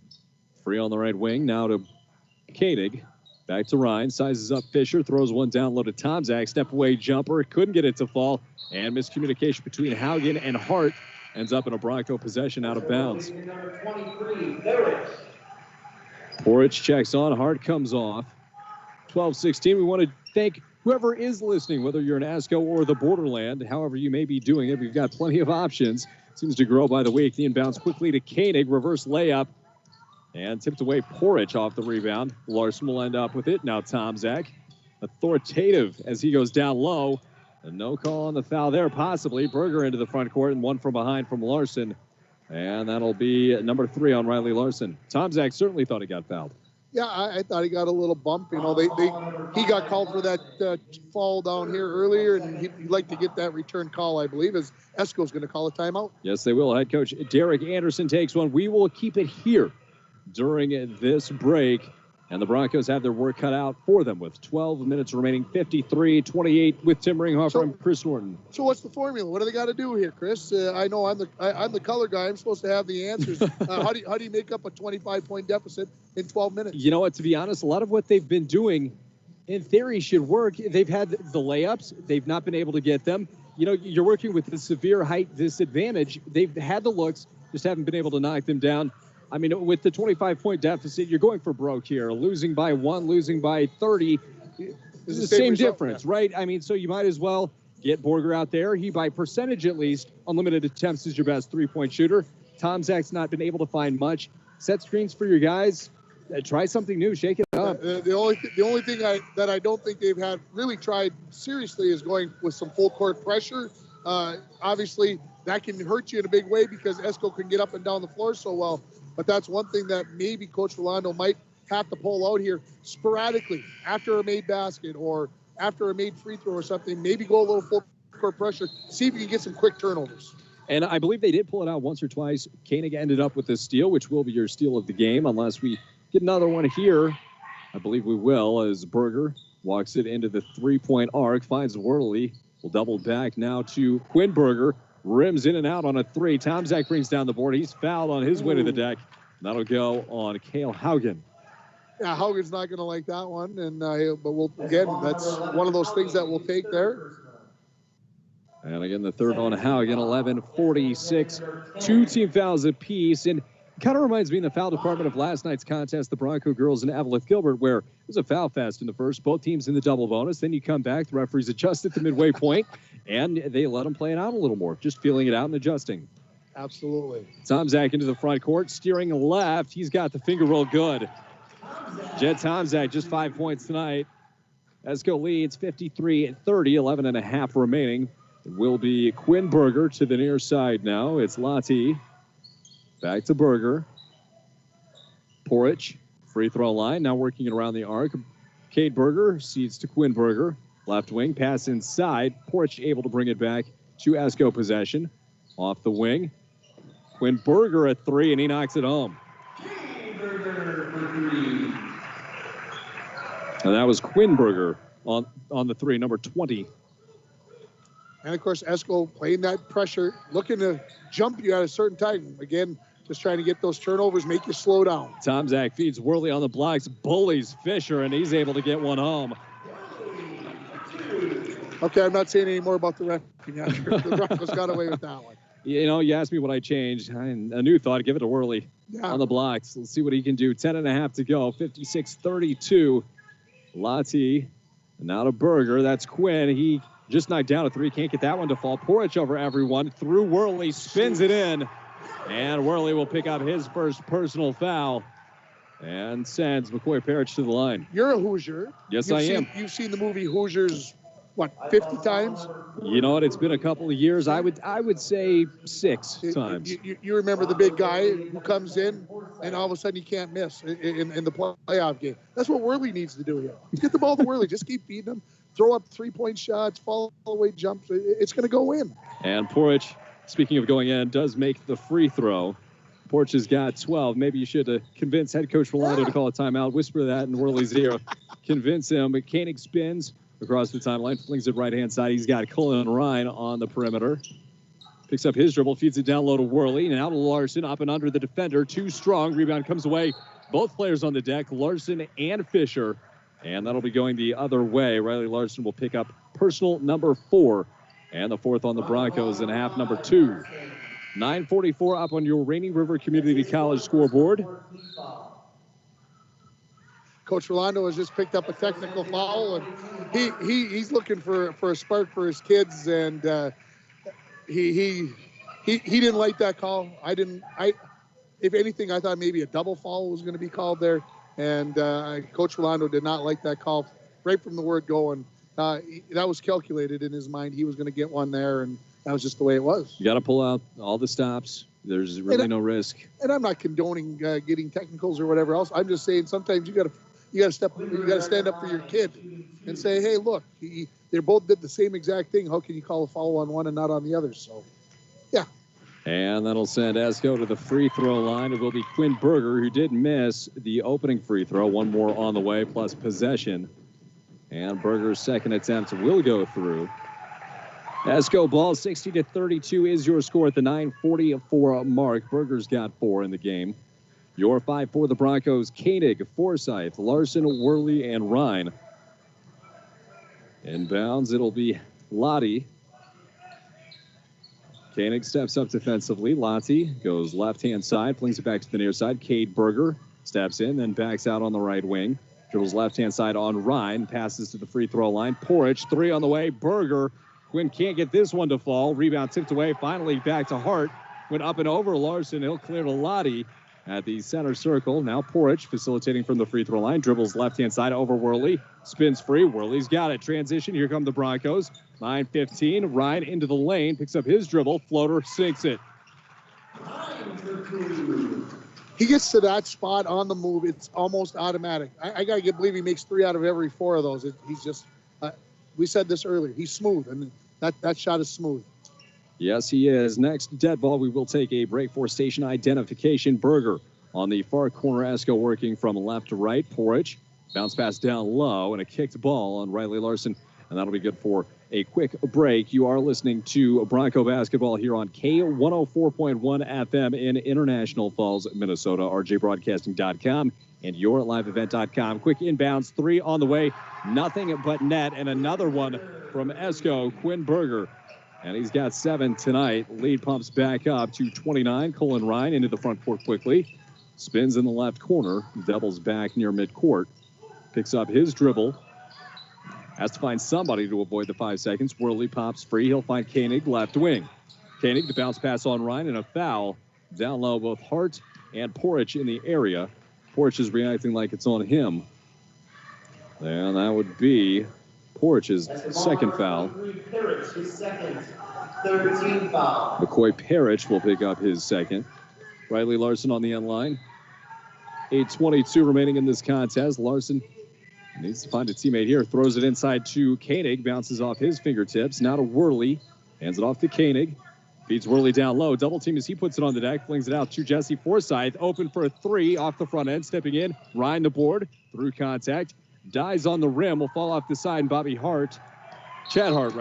F: Free on the right wing. Now to Koenig. Back to Ryan. Sizes up Fisher. Throws one down low to Tomczak. Step away jumper. Couldn't get it to fall. And miscommunication between Haugen and Hart ends up in a Bronco possession out of bounds. Porich checks on. Hart comes off. 12-16. We want to thank whoever is listening, whether you're in Esko or the borderland, however you may be doing it. We've got plenty of options. Seems to grow by the week. The inbounds quickly to Koenig. Reverse layup. And tipped away Porich off the rebound. Larson will end up with it. Now Tomczak, authoritative as he goes down low. And no call on the foul there, possibly. Berger into the front court and one from behind from Larson. And that'll be number 3 on Riley Larson. Tomczak certainly thought he got fouled.
G: Yeah, I thought he got a little bump. You know, he got called for that fall down here earlier, and he'd like to get that return call, I believe, as Esko's going to call a timeout.
F: Yes, they will. Head coach Derek Anderson takes one. We will keep it here during this break. And the Broncos have their work cut out for them with 12 minutes remaining, 53-28 with Tim Ringhofer and Chris Norton.
G: So what's the formula? What do they got to do here, Chris? I know I'm the color guy. I'm supposed to have the answers. How do you make up a 25-point deficit in 12 minutes?
F: You know what? To be honest, a lot of what they've been doing, in theory, should work. They've had the layups. They've not been able to get them. You know, you're working with the severe height disadvantage. They've had the looks, just haven't been able to knock them down. I mean, with the 25-point deficit, you're going for broke here. Losing by 1, losing by 30, it's the same difference, right? I mean, so you might as well get Borger out there. He, by percentage at least, unlimited attempts, is your best three-point shooter. Tom Zach's not been able to find much. Set screens for your guys. Try something new. Shake it up.
G: The only thing that I don't think they've had really tried seriously is going with some full-court pressure. Obviously, that can hurt you in a big way because Esko can get up and down the floor so well. But that's one thing that maybe Coach Rolando might have to pull out here sporadically after a made basket or after a made free throw or something. Maybe go a little full court pressure, see if you can get some quick turnovers.
F: And I believe they did pull it out once or twice. Koenig ended up with a steal, which will be your steal of the game unless we get another one here. I believe we will, as Berger walks it into the three-point arc, finds Worley. Will double back now to Quinn Berger. Rims in and out on a three. Tom Zach brings down the board. He's fouled on his way to the deck. That'll go on Cale Haugen.
G: Yeah, Haugen's not going to like that one. And but that's one of those things that we'll take there.
F: And again, the third on Haugen, 11-46. 2 team fouls apiece. And kind of reminds me in the foul department of last night's contest, the Bronco girls in Evelyn Gilbert, where it was a foul fest in the first. Both teams in the double bonus. Then you come back, the referees adjust at the midway point, and they let them play it out a little more, just feeling it out and adjusting.
G: Absolutely.
F: Tom Zach into the front court, steering left. He's got the finger roll good. Jed Tom Zach, just 5 points tonight. Esko leads 53-30, 11.5 remaining. It will be Quinn Berger to the near side now. It's Lati. Back to Berger. Porich, free throw line, now working it around the arc. Cade Berger cedes to Quinn Berger. Left wing, pass inside. Porich able to bring it back to Esko possession. Off the wing. Quinn Berger at three, and he knocks it home. And that was Quinn Berger on the three, number 20.
G: And, of course, Esko playing that pressure, looking to jump you at a certain time. Again, just trying to get those turnovers, make you slow down.
F: Tom Zach feeds Worley on the blocks, bullies Fisher, and he's able to get one home.
G: Okay, I'm not saying any more about the ref. The Broncos got away with that one.
F: You know, you asked me what I changed. A new thought, give it to Worley on the blocks. Let's see what he can do. 10.5 to go, 56-32. Lati, now to Berger. That's Quinn. He just knocked down a three. Can't get that one to fall. Porich over everyone. Through Worley. Spins it in. And Worley will pick up his first personal foul. And sends McCoy Parrish to the line.
G: You're a Hoosier.
F: Yes, I am.
G: You've seen the movie Hoosiers, what, 50 times?
F: You know what? It's been a couple of years. I would say 6 times.
G: You remember the big guy who comes in, and all of a sudden he can't miss in the playoff game. That's what Worley needs to do here. Get the ball to Worley. Just keep beating him. Throw up three-point shots, follow away jumps. It's going to go in.
F: And Porich, speaking of going in, does make the free throw. Porch has got 12. Maybe you should convince head coach Rolando to call a timeout. Whisper that in Worley's ear. Convince him. But Koenig spins across the timeline, flings it right-hand side. He's got Cullen Ryan on the perimeter. Picks up his dribble, feeds it down low to Worley. Now to Larson, up and under the defender. Too strong. Rebound comes away. Both players on the deck, Larson and Fisher. And that'll be going the other way. Riley Larson will pick up personal number 4. And the 4th on the Broncos in half number 2. 9:44 up on your Rainy River Community College scoreboard.
G: Coach Rolando has just picked up a technical foul, and he's looking for a spark for his kids, and he didn't like that call. If anything, I thought maybe a double foul was going to be called there, and Coach Rolando did not like that call right from the word go, and that was calculated in his mind. He was going to get one there, and that was just the way it was.
F: You got to pull out all the stops. There's really no risk.
G: And I'm not condoning getting technicals or whatever else. I'm just saying sometimes you got to stand up for your kid and say, hey, look, they both did the same exact thing. How can you call a foul on one and not on the other? So, yeah.
F: And that'll send Esko to the free throw line. It will be Quinn Berger, who did miss the opening free throw. One more on the way, plus possession. And Berger's second attempt will go through. Esko ball 60-32 is your score at the 9:44 mark. Berger's got 4 in the game. Your 5 for the Broncos: Koenig, Forsyth, Larson, Worley, and Rhine. Inbounds, it'll be Lottie. Koenig steps up defensively. Lottie goes left-hand side, flings it back to the near side. Cade Berger steps in, then backs out on the right wing. Dribbles left-hand side on Rhine, passes to the free throw line. Porridge, 3 on the way. Berger. Quinn can't get this one to fall. Rebound tipped away. Finally back to Hart. Went up and over Larson. He'll clear to Lottie at the center circle. Now Porridge facilitating from the free throw line. Dribbles left-hand side over Worley. Spins free. Worley's got it. Transition. Here come the Broncos. 9:15. Ryan into the lane. Picks up his dribble. Floater. Sinks it.
G: He gets to that spot on the move. It's almost automatic. I got to believe he makes 3 out of every 4 of those. He's just, we said this earlier, he's smooth, and that shot is smooth.
F: Yes, he is. Next, dead ball, we will take a break for station identification. Berger on the far corner. Esko working from left to right. Porridge, bounce pass down low, and a kicked ball on Riley Larson, and that'll be good for a quick break. You are listening to Bronco basketball here on K104.1 FM in International Falls, Minnesota. RJBroadcasting.com and YourLiveEvent.com. Quick inbounds, 3 on the way. Nothing but net, and another one from Esko, Quinn Berger. And he's got 7 tonight. Lead pumps back up to 29. Colin Ryan into the front court quickly. Spins in the left corner. Doubles back near midcourt. Picks up his dribble. Has to find somebody to avoid the 5 seconds. Worley pops free. He'll find Koenig, left wing. Koenig, the bounce pass on Ryan, and a foul. Down low, both Hart and Porridge in the area. Porridge is reacting like it's on him. And that would be Porridge's second foul. McCoy Parrish will pick up his second. Riley Larson on the end line. 8:22 remaining in this contest. Larson needs to find a teammate here. Throws it inside to Koenig. Bounces off his fingertips. Now to Worley. Hands it off to Koenig. Feeds Worley down low. Double team as he puts it on the deck. Flings it out to Jesse Forsyth. Open for a 3 off the front end. Stepping in. Ryan the board. Through contact. Dies on the rim. Will fall off the side. And Chad Hart,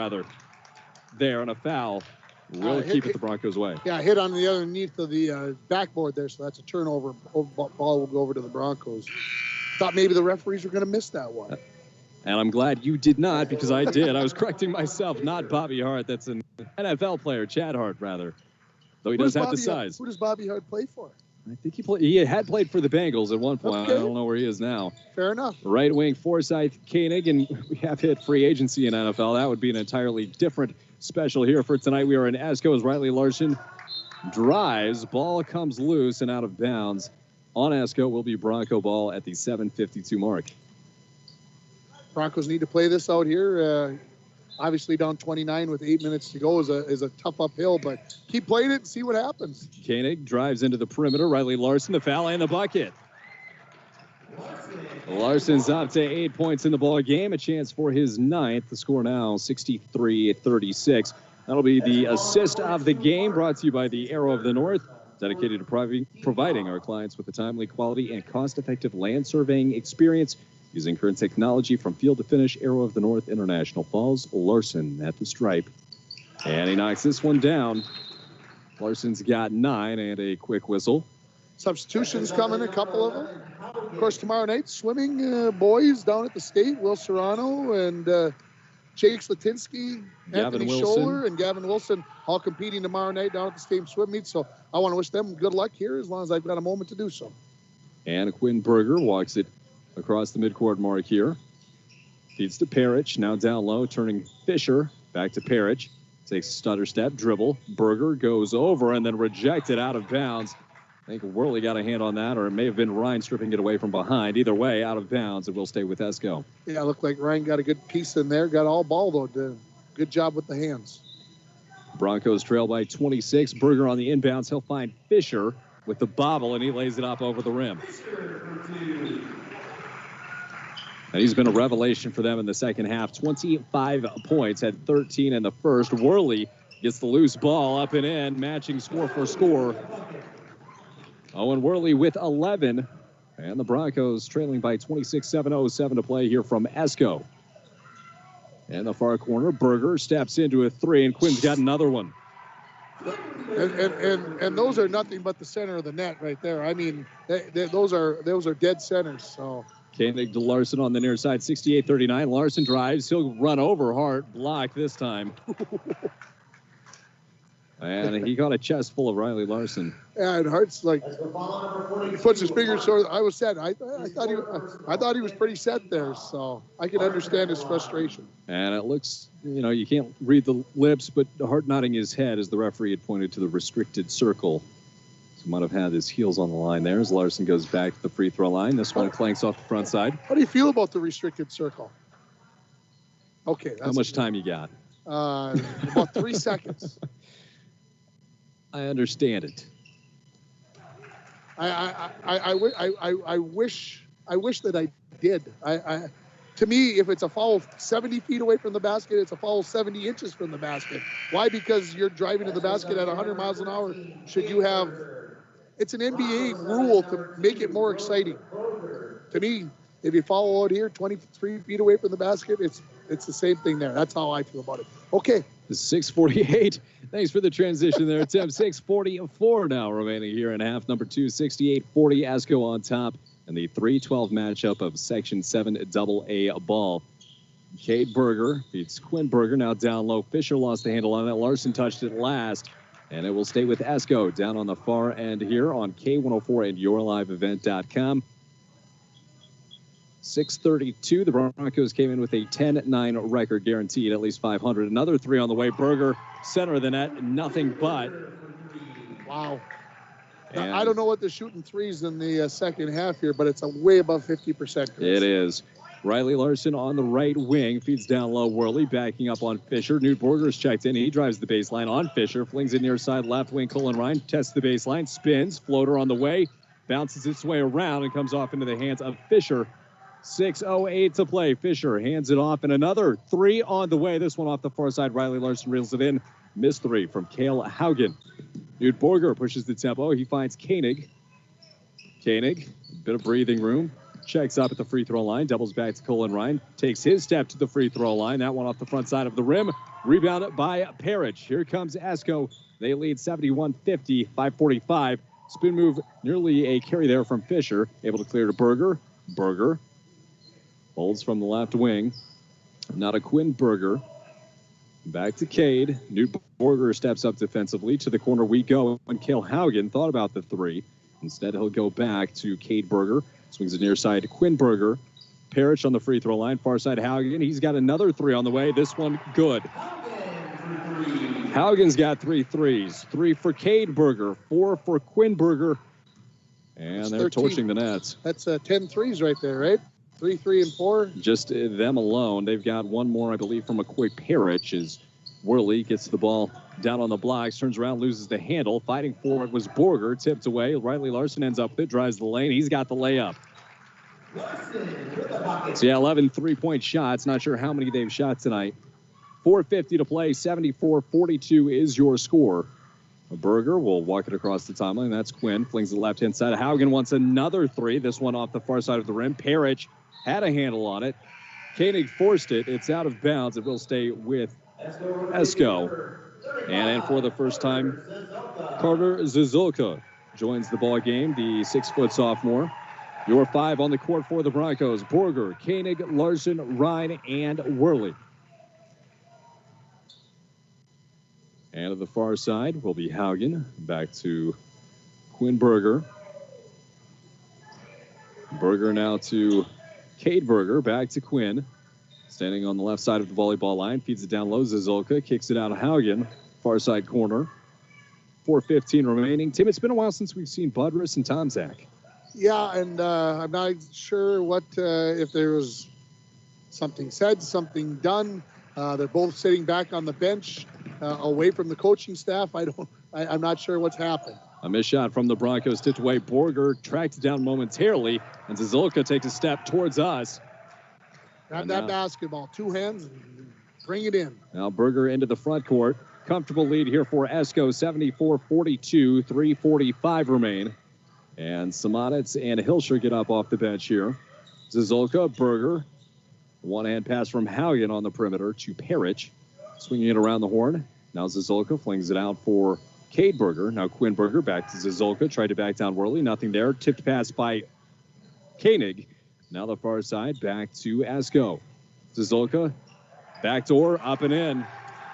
F: there on a foul. Will keep it the Broncos' way.
G: Yeah, hit on the underneath of the backboard there, so that's a turnover. Ball will go over to the Broncos. Thought maybe the referees were going to miss that one.
F: And I'm glad you did not, because I did. I was correcting myself. Not Bobby Hart. That's an NFL player, Chad Hart, rather. Though he does have the size.
G: Who does Bobby Hart play for?
F: I think he had played for the Bengals at one point. Okay. I don't know where he is now.
G: Fair enough.
F: Right wing Forsyth, Koenig, and we have hit free agency in NFL. That would be an entirely different special here for tonight. We are in Esko as Riley Larson drives. Ball comes loose and out of bounds. On Esko will be Bronco ball at the 7:52 mark.
G: Broncos need to play this out here. Obviously down 29 with 8 minutes to go is a tough uphill, but keep playing it and see what happens.
F: Koenig drives into the perimeter. Riley Larson, the foul and the bucket. Larson's up to 8 points in the ball game. A chance for his 9th. The score now 63-36. That'll be the assist of the game, brought to you by the Arrow of the North, dedicated to providing our clients with a timely, quality, and cost-effective land surveying experience using current technology from field to finish. Arrow of the North, International Falls. Larson at the stripe. And he knocks this one down. Larson's got 9 and a quick whistle.
G: Substitutions coming, a couple of them. Of course, tomorrow night, swimming boys down at the state. Will Serrano and Jake Slatinsky, Anthony Scholler, and Gavin Wilson all competing tomorrow night down at the state swim meet. So I want to wish them good luck here as long as I've got a moment to do so.
F: And Quinn Berger walks it across the midcourt mark here. Feeds to Parrish, now down low, turning Fisher. Back to Parrish. Takes a stutter step, dribble. Berger goes over and then rejected out of bounds. I think Worley got a hand on that, or it may have been Ryan stripping it away from behind. Either way, out of bounds. It will stay with Esko.
G: Yeah, it looked like Ryan got a good piece in there. Got all ball, though. Good job with the hands.
F: Broncos trail by 26. Berger on the inbounds. He'll find Fisher with the bobble, and he lays it up over the rim. And he's been a revelation for them in the second half. 25 points, had 13 in the first. Worley Gets the loose ball up and in, matching score for score. Owen Worley with 11. And the Broncos trailing by 26, 7:07 to play here from Esko. In the far corner, Berger steps into a three, and Quinn's got another one.
G: And those are nothing but the center of the net right there. I mean, those are dead centers. So
F: Koenig to Larson on the near side, 68-39. Larson drives. He'll run over Hart. Block this time. And he got a chest full of Riley Larson.
G: And Hart's like, he puts his fingers so I was set. I thought he was pretty set there, so I can understand his frustration.
F: And it looks, you can't read the lips, but Hart nodding his head as the referee had pointed to the restricted circle. So might have had his heels on the line there as Larson goes back to the free throw line. This one clanks off the front side.
G: How do you feel about the restricted circle? Okay.
F: How much time you got?
G: About 3 seconds.
F: I understand it.
G: I wish that I did. To me, if it's a foul 70 feet away from the basket, it's a foul 70 inches from the basket. Why? Because you're driving to the basket at 100 miles an hour. Should you have? It's an NBA rule to make it more exciting. To me, if you foul out here 23 feet away from the basket, it's the same thing there. That's how I feel about it. Okay.
F: 6:48. Thanks for the transition there, Tim. 6:44 now remaining here in half number 2. 68-40. Esko on top. And the 3-12 matchup of Section 7 AA ball. Cade Berger beats Quinn Berger. Now down low. Fisher lost the handle on it. Larson touched it last. And it will stay with Esko down on the far end here on K104 and YourLiveEvent.com. 6:32. The Broncos came in with a 10-9 record, guaranteed at least 500. Another three on the way. Berger, center of the net, nothing but.
G: Wow. I don't know what they're shooting threes in the second half here, but it's a way above 50%.
F: It is. Riley Larson on the right wing, feeds down low. Worley backing up on Fisher. Newt Borger's checked in. He drives the baseline on Fisher, flings it near side left wing. Colin Ryan tests the baseline, spins, floater on the way, bounces its way around and comes off into the hands of Fisher. 6:08 to play. Fisher hands it off, and another three on the way. This one off the far side. Riley Larson reels it in. Missed three from Cale Haugen. Newt Borger pushes the tempo. He finds Koenig. Koenig, a bit of breathing room. Checks up at the free throw line. Doubles back to Colin Ryan. Takes his step to the free throw line. That one off the front side of the rim. Rebounded by Parrish. Here comes Esko. They lead 71-50, 5:45. Spin move, nearly a carry there from Fisher. Able to clear to Berger. Berger holds from the left wing. Not a Quinn Berger. Back to Cade. Newt Borger steps up defensively. To the corner we go. And Cale Haugen thought about the three. Instead, he'll go back to Cade Berger. Swings it near side to Quinn Berger. Parrish on the free throw line. Far side Haugen. He's got another three on the way. This one good. Haugen's got 3 threes. 3 for Cade Berger. 4 for Quinn Berger. And
G: that's
F: they're
G: 13.
F: torching the nets.
G: That's 10 threes right there, right? 3, 3, and 4.
F: Just them alone. They've got one more, I believe, from a quick Parrish as Worley gets the ball down on the blocks, turns around, loses the handle. Fighting for it was Borger, tipped away. Riley Larson ends up with it, drives the lane. He's got the layup. So, 11 three-point shots. Not sure how many they've shot tonight. 4:50 to play. 74-42 is your score. Berger will walk it across the timeline. That's Quinn. Flings the left-hand side. Haugen wants another three. This one off the far side of the rim. Parrish had a handle on it. Koenig forced it. It's out of bounds. It will stay with Esko. And for the first time, Carter Zizulka joins the ball game, the 6-foot sophomore. Your 5 on the court for the Broncos. Borger, Koenig, Larson, Ryan, and Worley. And to the far side will be Haugen. Back to Quinn Berger. Berger now to Cade Berger. Back to Quinn. Standing on the left side of the volleyball line. Feeds it down low. Zizulka kicks it out of Haugen. Far side corner. 4:15 remaining. Tim, it's been a while since we've seen Budrus and Tomzak.
G: Yeah, and I'm not sure what if there was something said, something done. They're both sitting back on the bench, away from the coaching staff. I'm not sure what's happened.
F: A missed shot from the Broncos, tipped away. Borger tracked it down momentarily, and Zizulka takes a step towards us.
G: Grab that basketball, 2 hands, and bring it in.
F: Now Berger into the front court. comfortable lead here for Esko, 74-42, 3:45 remain. And Simonitz and Hilscher get up off the bench here. Zizolka, Berger. One-hand pass from Haugen on the perimeter to Parrish. Swinging it around the horn. Now Zizolka flings it out for Cade Berger. Now Quinn Berger back to Zizolka. Tried to back down Worley. Nothing there. Tipped pass by Koenig. Now the far side back to Esko. Zizolka. Backdoor. Up and in.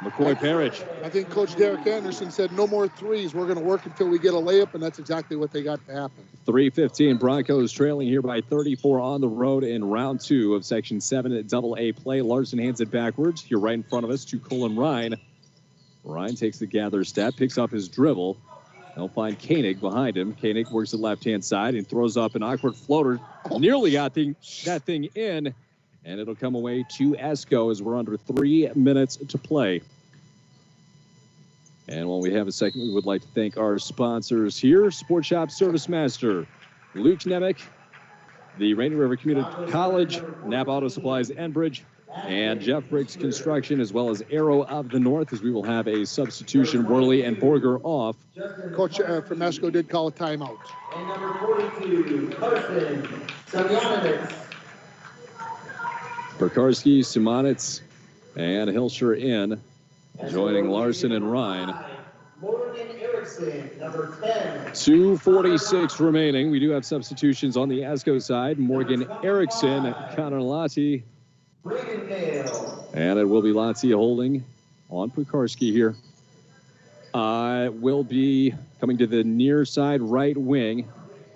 F: McCoy Parrish.
G: I think Coach Derek Anderson said no more threes. We're going to work until we get a layup, and that's exactly what they got to happen.
F: 3:15. Broncos trailing here by 34 on the road in round 2 of Section 7 at AA play. Larson hands it backwards. Here right in front of us to Colin Ryan. Ryan takes the gather step, picks up his dribble. He'll find Koenig behind him. Koenig works the left-hand side and throws up an awkward floater. Nearly got that thing in, and it'll come away to Esko as we're under 3 minutes to play. And while we have a second, we would like to thank our sponsors here. Sport Shop Service Master, Luke Nemec, the Rainy River Community College, Nap Auto Supplies, Enbridge, and Jeff Briggs Construction, as well as Arrow of the North, as we will have a substitution. Worley and Borger off.
G: Coach from Esko did call a timeout.
O: And number 42, Carson Semyonowicz.
F: Pekarski, Simonitz, and Hilscher in, joining Larson and Ryan.
O: Morgan Erickson, number 10.
F: 2:46 remaining. We do have substitutions on the Esko side. Morgan Erickson, Connor Lottie. And it will be Lottie holding on Pekarski here. Will be coming to the near side right wing.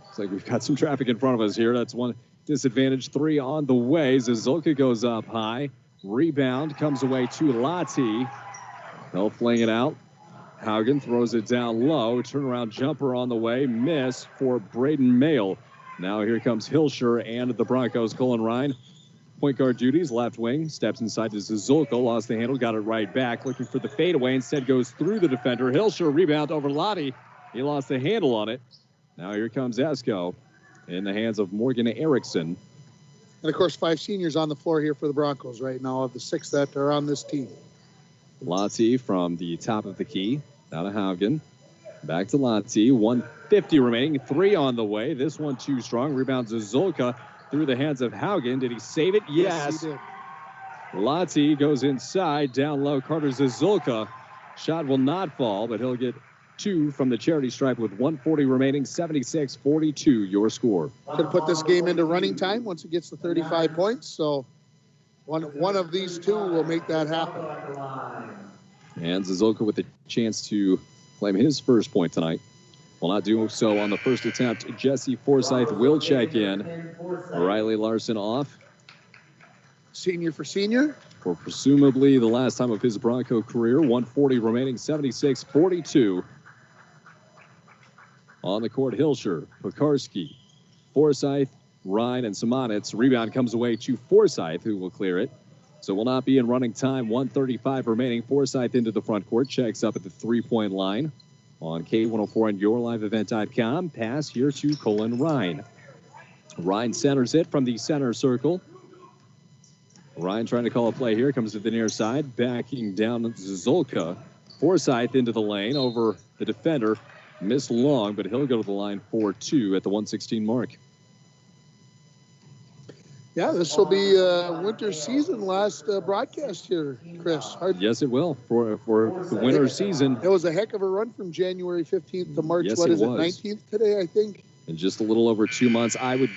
F: Looks like we've got some traffic in front of us here. That's one disadvantage. 3 on the way. Zizolka goes up high. Rebound comes away to Lottie. They'll fling it out. Haugen throws it down low. Turnaround jumper on the way. Miss for Braden Mayle. Now here comes Hilscher and the Broncos. Colin Ryan. Point guard duties, left wing. Steps inside to Zizolka. Lost the handle. Got it right back. Looking for the fadeaway. Instead goes through the defender. Hilscher rebound over Lottie. He lost the handle on it. Now here comes Esko in the hands of Morgan Erickson.
G: And, of course, 5 seniors on the floor here for the Broncos right now of the 6 that are on this team.
F: Lottie from the top of the key. Now to Haugen. Back to Lottie. 1:50 remaining. 3 on the way. This one too strong. Rebound Zizolka through the hands of Haugen. Did he save it? Yes.
G: He did.
F: Lottie goes inside. Down low. Carter Zizolka. Shot will not fall, but he'll get 2 from the charity stripe with 1:40 remaining. 76-42 your score.
G: Could put this game into running time once it gets to 35 points. So one of these 2 will make that happen.
F: And Zizolka with the chance to claim his first point tonight. Will not do so on the first attempt. Jesse Forsyth will check in. Riley Larson off.
G: Senior for senior.
F: For presumably the last time of his Bronco career. 1:40 remaining, 76-42. On the court, Hilscher, Pekarski, Forsyth, Ryan, and Simonitz. Rebound comes away to Forsyth, who will clear it. So will not be in running time. 1:35 remaining. Forsyth into the front court. Checks up at the 3-point line. On K104 and YourLiveEvent.com. Pass here to Colin Ryan. Ryan centers it from the center circle. Ryan trying to call a play here. Comes to the near side. Backing down Zizolka. Forsyth into the lane over the defender. Missed long, but he'll go to the line for 2 at the 1:16 mark.
G: Yeah, this will be winter season last broadcast here, Chris.
F: Yes, it will for the winter season.
G: It was a heck of a run from January 15th to March,
F: Yes,
G: what
F: it
G: is it,
F: was.
G: 19th today, I think?
F: In just a little over 2 months, I would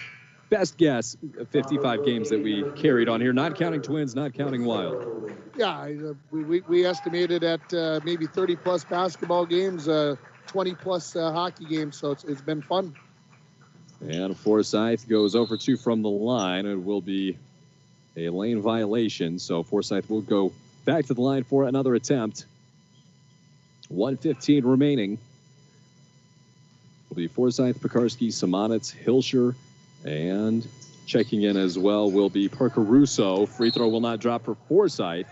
F: best guess 55 games that we carried on here, not counting Twins, not counting Wild.
G: Yeah, we estimated at maybe 30-plus basketball games, 20-plus hockey games, so it's been fun.
F: And Forsyth goes over 2 from the line. It will be a lane violation, so Forsyth will go back to the line for another attempt. 1:15 remaining. Will be Forsyth, Pekarski, Simonitz, Hilscher, and checking in as well will be Parker Russo. Free throw will not drop for Forsyth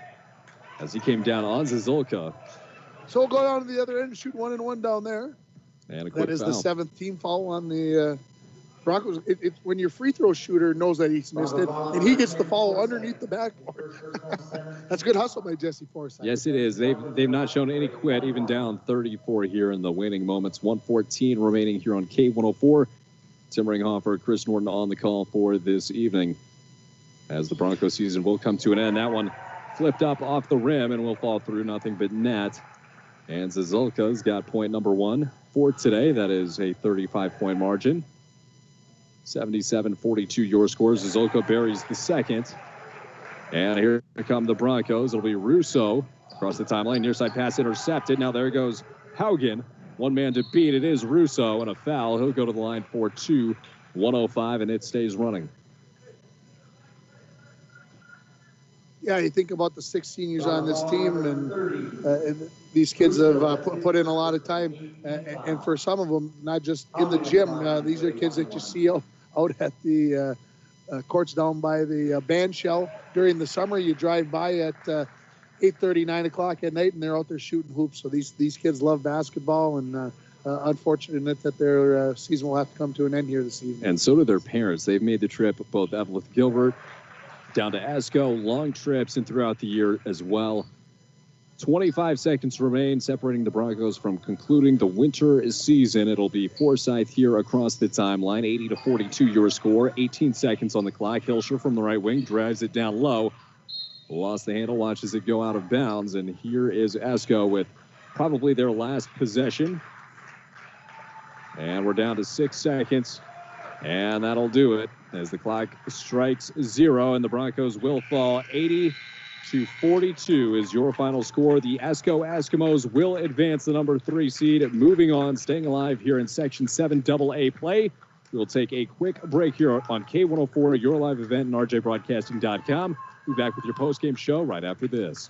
F: as he came down on Zizolka.
G: So we'll go down to the other end and shoot 1-and-1 down there.
F: And a quick
G: That is
F: foul.
G: the 7th team foul on the Broncos, when your free throw shooter knows that he's missed it, and he gets the foul underneath the backboard. That's good hustle by Jesse Forsyth.
F: Yes, it is. They've not shown any quit, even down 34 here in the waning moments. 1:14 remaining here on K104. Tim Ringhofer, Chris Norton on the call for this evening. As the Broncos season will come to an end. That one flipped up off the rim and will fall through, nothing but net. And Zazulka's got point number 1 for today. That is a 35-point margin. 77-42 your score. Zazulka buries the second. And here come the Broncos. It'll be Russo across the timeline. Near side pass intercepted. Now there goes Haugen. One man to beat. It is Russo, and a foul. He'll go to the line for 2. 1:05, and it stays running.
G: Yeah, you think about the 6 seniors on this team, and these kids have put in a lot of time. And for some of them, not just in the gym, these are kids that you see out at the courts down by the band shell. During the summer, you drive by at 8:30, 9 o'clock at night, and they're out there shooting hoops. So these kids love basketball, and unfortunate that their season will have to come to an end here this evening.
F: And so do their parents. They've made the trip, both Evelyn Gilbert down to Esko, long trips and throughout the year as well. 25 seconds remain separating the Broncos from concluding the winter season. It'll be Forsyth here across the timeline. 80-42 your score. 18 seconds on the clock. Hilscher from the right wing drives it down low. Lost the handle, watches it go out of bounds. And here is Esko with probably their last possession. And we're down to 6 seconds. And that'll do it as the clock strikes 0, and the Broncos will fall. 80-42 is your final score. The Esko Eskimos will advance the number 3 seed. Moving on, staying alive here in Section 7 AA play. We'll take a quick break here on K104, your live event, and rjbroadcasting.com. We'll be back with your postgame show right after this.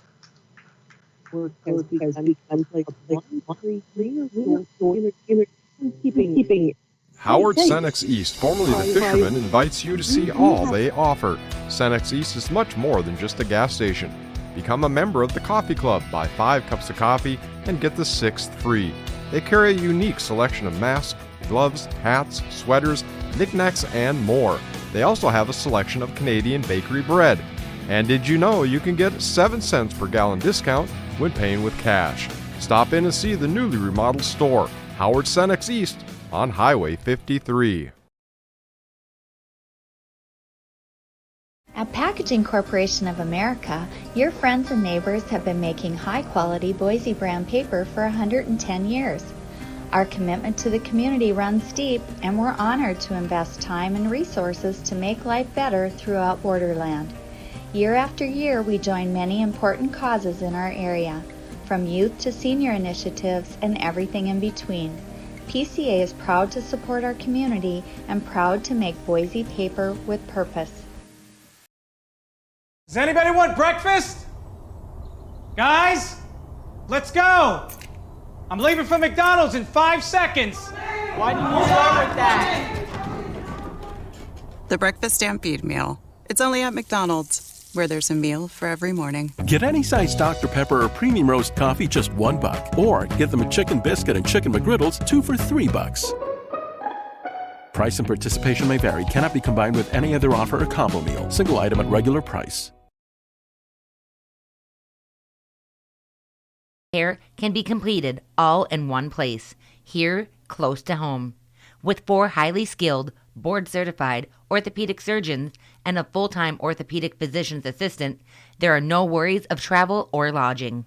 H: Howard Cenex East, formerly the Fisherman, invites you to see all they offer. Cenex East is much more than just a gas station. Become a member of the Coffee Club, buy 5 cups of coffee, and get the 6th free. They carry a unique selection of masks, gloves, hats, sweaters, knickknacks, and more. They also have a selection of Canadian bakery bread. And did you know you can get 7 cents per gallon discount when paying with cash? Stop in and see the newly remodeled store, Howard Cenex East, on Highway 53.
S: At Packaging Corporation of America, your friends and neighbors have been making high-quality Boise brown paper for 110 years. Our commitment to the community runs deep, and we're honored to invest time and resources to make life better throughout Borderland. Year after year, we join many important causes in our area, from youth to senior initiatives and everything in between. PCA is proud to support our community and proud to make Boise paper with purpose.
L: Does anybody want breakfast? Guys, let's go. I'm leaving for McDonald's in 5 seconds.
Q: Why did you start with that?
M: The Breakfast Stampede Meal. It's only at McDonald's, where there's a meal for every morning.
N: Get any size Dr. Pepper or Premium Roast coffee, just $1. Or get them a chicken biscuit and chicken McGriddles, 2 for $3. Price and participation may vary. Cannot be combined with any other offer or combo meal. Single item at regular price.
E: Care can be completed all in one place, here close to home. With 4 highly skilled, board-certified orthopedic surgeons and a full-time orthopedic physician's assistant, there are no worries of travel or lodging.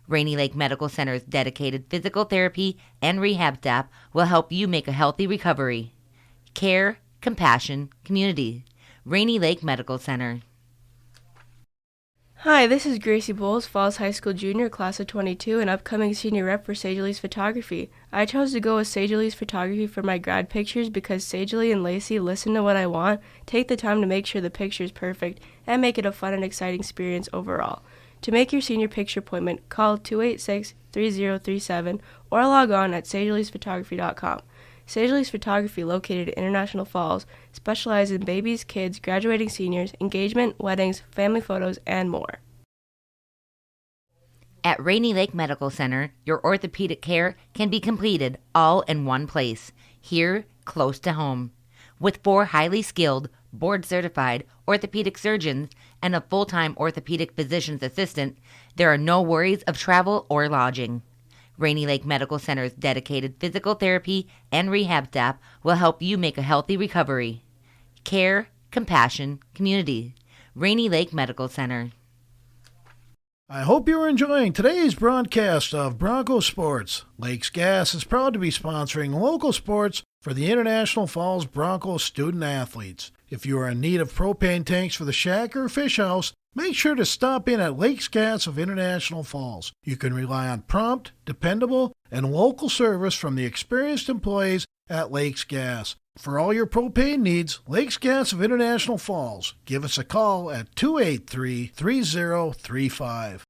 E: Rainy Lake Medical Center's dedicated physical therapy and rehab staff will help you make a healthy recovery. Care, compassion, community. Rainy Lake Medical Center.
R: Hi, this is Gracie Bowles, Falls High School junior, class of 22, and upcoming senior rep for Sage Lee's Photography. I chose to go with Sage Lee's Photography for my grad pictures because Sage Lee and Lacey listen to what I want, take the time to make sure the picture is perfect, and make it a fun and exciting experience overall. To make your senior picture appointment, call 286-3037 or log on at sageleesphotography.com. Sage Lee's Photography, located in International Falls, specializes in babies, kids, graduating seniors, engagement, weddings, family photos, and more.
E: At Rainy Lake Medical Center, your orthopedic care can be completed all in one place, here close to home. With 4 highly skilled, board-certified orthopedic surgeons and a full-time orthopedic physician's assistant, there are no worries of travel or lodging. Rainy Lake Medical Center's dedicated physical therapy and rehab staff will help you make a healthy recovery. Care, compassion, community. Rainy Lake Medical Center.
C: I hope you're enjoying today's broadcast of Bronco Sports. Lakes Gas is proud to be sponsoring local sports for the International Falls Bronco student athletes. If you are in need of propane tanks for the shack or fish house, make sure to stop in at Lakes Gas of International Falls. You can rely on prompt, dependable, and local service from the experienced employees at Lakes Gas. For all your propane needs, Lakes Gas of International Falls. Give us a call at 283-3035.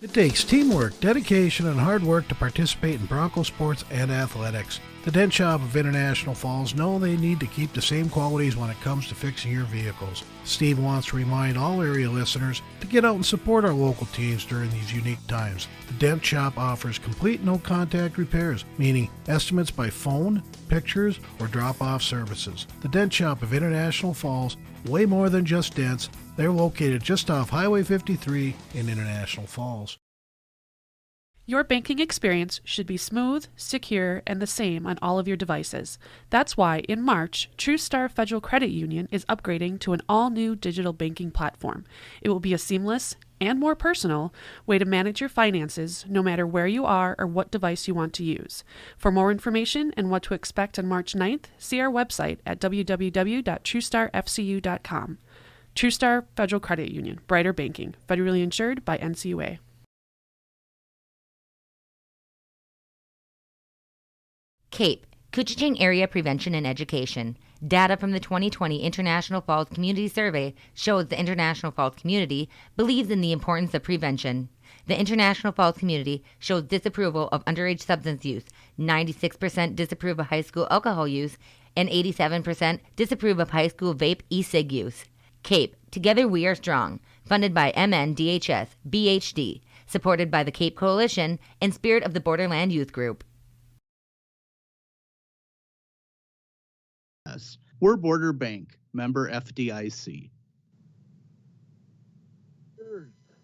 C: It takes teamwork, dedication, and hard work to participate in Bronco sports and athletics. The Dent Shop of International Falls know they need to keep the same qualities when it comes to fixing your vehicles. Steve wants to remind all area listeners to get out and support our local teams during these unique times. The Dent Shop offers complete no-contact repairs, meaning estimates by phone, pictures, or drop-off services. The Dent Shop of International Falls, way more than just dents. They're located just off Highway 53 in International Falls.
D: Your banking experience should be smooth, secure, and the same on all of your devices. That's why, in March, TrueStar Federal Credit Union is upgrading to an all-new digital banking platform. It will be a seamless and more personal way to manage your finances no matter where you are or what device you want to use. For more information and what to expect on March 9th, see our website at www.truestarfcu.com. TrueStar Federal Credit Union, brighter banking, federally insured by NCUA.
E: CAPE, Koochiching Area Prevention and Education. Data from the 2020 International Falls Community Survey shows the International Falls community believes in the importance of prevention. The International Falls community shows disapproval of underage substance use, 96% disapprove of high school alcohol use, and 87% disapprove of high school vape e-cig use. CAPE, Together We Are Strong, funded by MNDHS, BHD, supported by the CAPE Coalition and Spirit of the Borderland Youth Group.
P: We're Border Bank, member FDIC.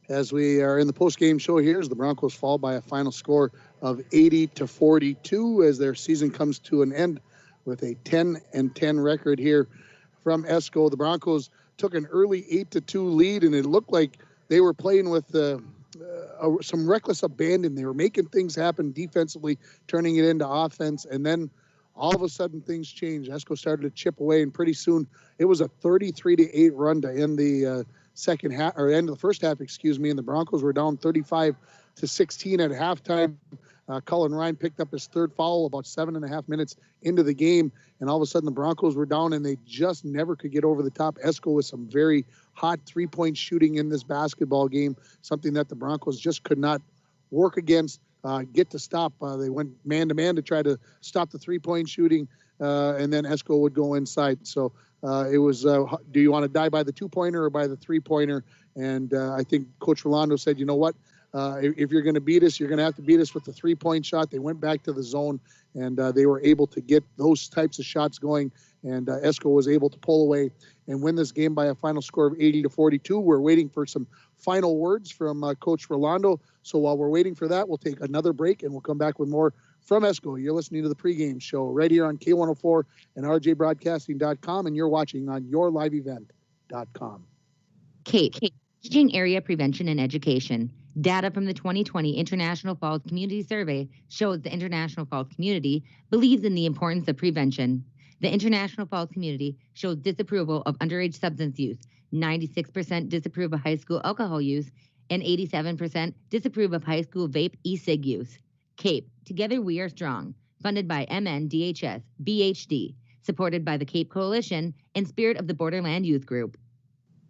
G: As we are in the post-game show here, as the Broncos fall by a final score of 80-42 as their season comes to an end with a 10-10 record here from Esko. The Broncos took an early 8-2 lead, and it looked like they were playing with some reckless abandon. They were making things happen defensively, turning it into offense, and then all of a sudden things changed. Esko started to chip away, and pretty soon it was a 33-8 run to end the second half, or end of the first half, and the Broncos were down 35-16 at halftime. Cullen Ryan picked up his third foul about 7.5 minutes into the game, and all of a sudden the Broncos were down, and they just never could get over the top. Esko with some very hot three-point shooting in this basketball game, something that the Broncos just could not work against, get to stop. They went man-to-man to try to stop the three-point shooting, and then Esko would go inside. So it was, do you want to die by the two-pointer or by the three-pointer? And I think Coach Rolando said, you know what? If you're going to beat us, you're going to have to beat us with the three-point shot. They went back to the zone, and they were able to get those types of shots going, and Esko was able to pull away and win this game by a final score of 80-42. We're waiting for some final words from Coach Rolando. So while we're waiting for that, we'll take another break, and we'll come back with more from Esko. You're listening to the pregame show right here on K104 and rjbroadcasting.com, and you're watching on yourliveevent.com.
E: CAPE, Teaching Area Prevention and Education. Data from the 2020 International Falls Community Survey shows the International Falls community believes in the importance of prevention. The International Falls community shows disapproval of underage substance use, 96% disapprove of high school alcohol use, and 87% disapprove of high school vape e-cig use. CAPE, Together We Are Strong, funded by MNDHS, BHD, supported by the CAPE Coalition and Spirit of the Borderland Youth Group.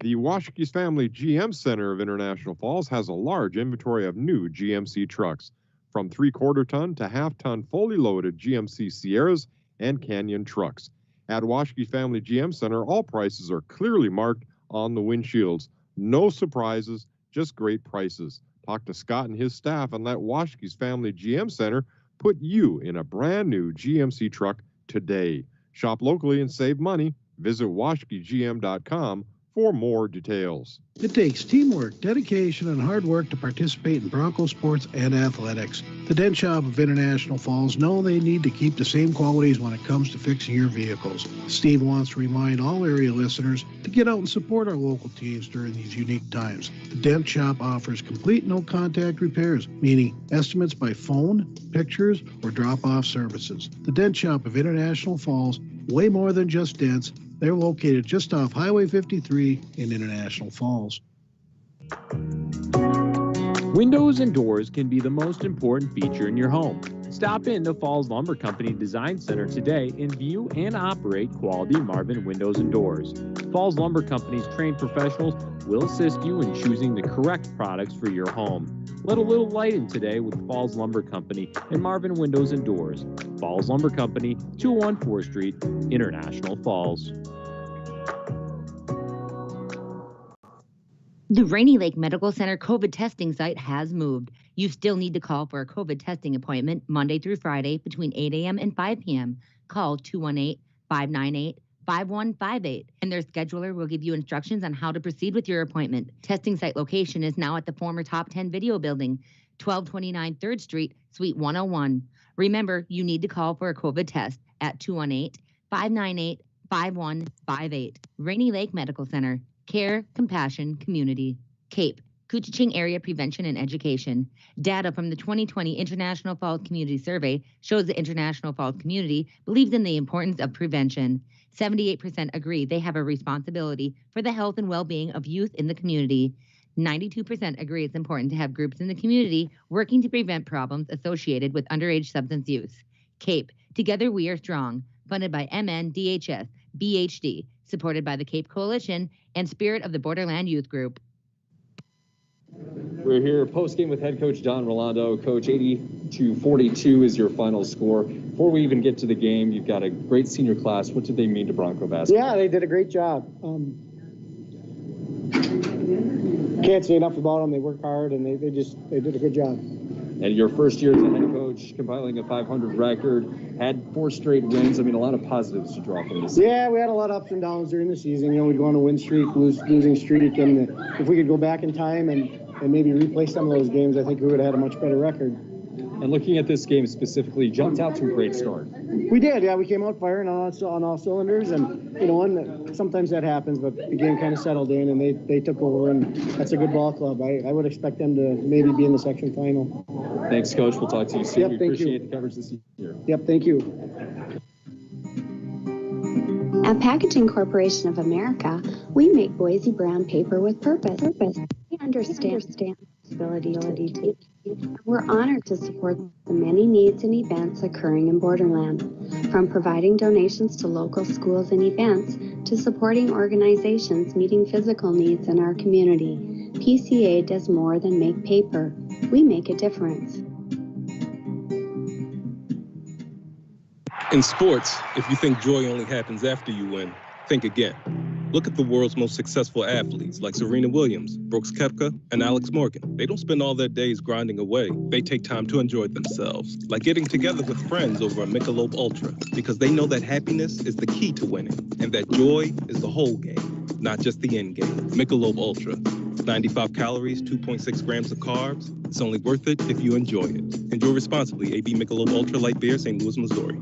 H: The Washaki's Family GM Center of International Falls has a large inventory of new GMC trucks, from 3/4 ton to half-ton fully loaded GMC Sierras and Canyon trucks. At Washaki's Family GM Center, all prices are clearly marked on the windshields. No surprises, just great prices. Talk to Scott and his staff and let Washaki's Family GM Center put you in a brand new GMC truck today. Shop locally and save money. Visit washkegm.com for more details.
C: It takes teamwork, dedication, and hard work to participate in Bronco sports and athletics. The Dent Shop of International Falls know they need to keep the same qualities when it comes to fixing your vehicles. Steve wants to remind all area listeners to get out and support our local teams during these unique times. The Dent Shop offers complete no-contact repairs, meaning estimates by phone, pictures, or drop-off services. The Dent Shop of International Falls, way more than just dents. They're located just off Highway 53 in International Falls.
T: Windows and doors can be the most important feature in your home. Stop in the Falls Lumber Company Design Center today and view and operate quality Marvin windows and doors. Falls Lumber Company's trained professionals will assist you in choosing the correct products for your home. Let a little light in today with Falls Lumber Company and Marvin Windows and Doors. Falls Lumber Company, 201 4th Street, International Falls.
E: The Rainy Lake Medical Center COVID testing site has moved. You still need to call for a COVID testing appointment Monday through Friday between 8 a.m. and 5 p.m. Call 218-598-5158, and their scheduler will give you instructions on how to proceed with your appointment. Testing site location is now at the former Top 10 Video Building, 1229 3rd Street, Suite 101. Remember, you need to call for a COVID test at 218-598-5158. Rainy Lake Medical Center. Care, compassion, community. CAPE, Coochiching Area Prevention and Education. Data from the 2020 International Falls Community Survey shows the International Falls community believes in the importance of prevention. 78% agree they have a responsibility for the health and well-being of youth in the community. 92% agree it's important to have groups in the community working to prevent problems associated with underage substance use. CAPE, Together We Are Strong, funded by MNDHS, BHD, supported by the CAPE Coalition and Spirit of the Borderland Youth Group.
F: We're here post-game with head coach Don Rolando. Coach, 80-42 is your final score. Before we even get to the game, you've got a great senior class. What did they mean to Bronco basketball?
J: Yeah, they did a great job. Can't say enough about them. They work hard, and they did a good job.
F: And your first year as a head coach, compiling a 500 record, had 4 straight wins. I mean, a lot of positives to draw from this.
J: Yeah, we had a lot of ups and downs during the season. You know, we'd go on a win streak, losing streak, and if we could go back in time and maybe replay some of those games, I think we would have had a much better record.
F: And looking at this game specifically, jumped out to a great start.
J: We did, yeah. We came out firing on all cylinders, and sometimes that happens, but the game kind of settled in, and they took over, and that's a good ball club. I would expect them to maybe be in the section final.
F: Thanks, Coach. We'll talk to you soon.
J: Yep,
F: we appreciate the coverage this year.
J: Yep, thank you.
A: At Packaging Corporation of America, we make Boise brown paper with purpose. We understand responsibility. We're honored to support the many needs and events occurring in Borderland, from providing donations to local schools and events to supporting organizations meeting physical needs in our community. PCA does more than make paper. We make a difference.
B: In sports, if you think joy only happens after you win, think again. Look at the world's most successful athletes like Serena Williams, Brooks Koepka, and Alex Morgan. They don't spend all their days grinding away. They take time to enjoy themselves, like getting together with friends over a Michelob Ultra, because they know that happiness is the key to winning, and that joy is the whole game, not just the end game. Michelob Ultra. 95 calories, 2.6 grams of carbs. It's only worth it if you enjoy it. Enjoy responsibly. AB Michelob Ultra Light Beer, St. Louis, Missouri.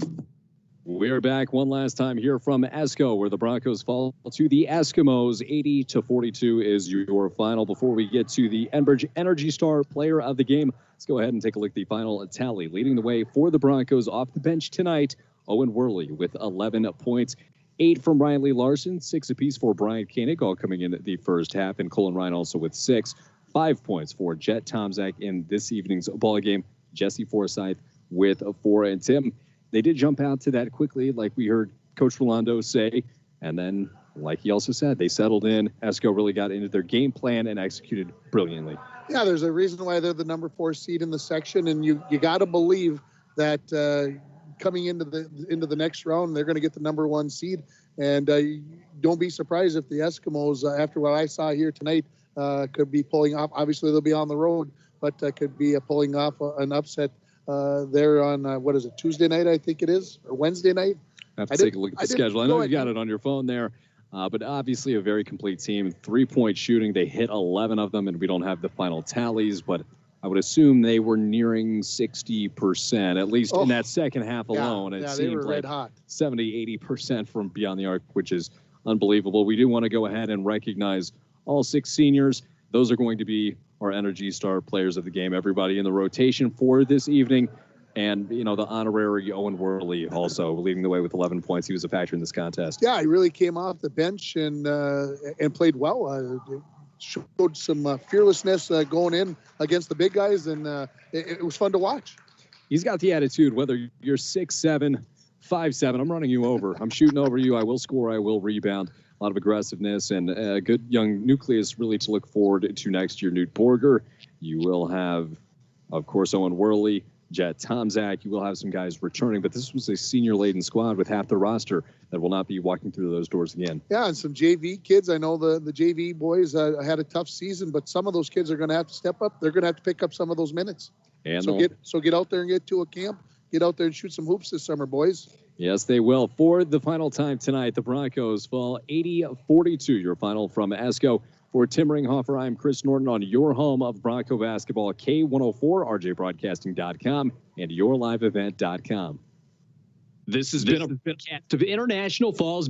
F: We're back one last time here from Esko, where the Broncos fall to the Eskimos. 80-42 is your final. Before we get to the Enbridge Energy Star Player of the Game, let's go ahead and take a look at the final tally. Leading the way for the Broncos off the bench tonight, Owen Worley with 11 points. 8 from Riley Larson, 6 apiece for Brian Koenig, all coming in the first half, and Colin Ryan also with 6. 5 points for Jet Tomzak in this evening's ball game. Jesse Forsyth with 4, and Tim, they did jump out to that quickly, like we heard Coach Rolando say. And then, like he also said, they settled in. Esko really got into their game plan and executed brilliantly.
G: Yeah, there's a reason why they're the number 4 seed in the section, and you got to believe that coming into the next round, they're going to get the number 1 seed. And don't be surprised if the Eskimos, after what I saw here tonight, could be pulling off. Obviously, they'll be on the road, but could be pulling off an upset there on, what is it, Tuesday night, I think it is, or Wednesday night.
F: I have to take a look at the schedule. I know you got it on your phone there, but obviously a very complete team. 3-point shooting, they hit 11 of them, and we don't have the final tallies, but I would assume they were nearing 60%, at least in that second half alone. It
G: they were
F: seemed
G: red
F: like
G: hot.
F: 70-80% from beyond the arc, which is unbelievable. We do want to go ahead and recognize all 6 seniors. Those are going to be our Energy Star players of the game, everybody in the rotation for this evening. And, the honorary Owen Worley also leading the way with 11 points. He was a factor in this contest.
G: Yeah, he really came off the bench and played well. Showed some fearlessness going in against the big guys, and it was fun to watch.
F: He's got the attitude, whether you're 6'7", 5'7", I'm running you over. I'm shooting over you. I will score. I will rebound. A lot of aggressiveness and a good young nucleus really to look forward to next year. Newt Borger. You will have, of course, Owen Worley, Jet Tomzak. You will have some guys returning, but this was a senior-laden squad with half the roster that will not be walking through those doors again.
G: Yeah, and some JV kids. I know the JV boys had a tough season, but some of those kids are going to have to step up. They're going to have to pick up some of those minutes.
F: And
G: so get out there and get to a camp. Get out there and shoot some hoops this summer, boys.
F: Yes, they will. For the final time tonight, the Broncos fall 80-42. Your final from Esko. For Tim Ringhofer, I'm Chris Norton on your home of Bronco basketball, K104, rjbroadcasting.com, and yourliveevent.com.
U: This has been a broadcast of International Falls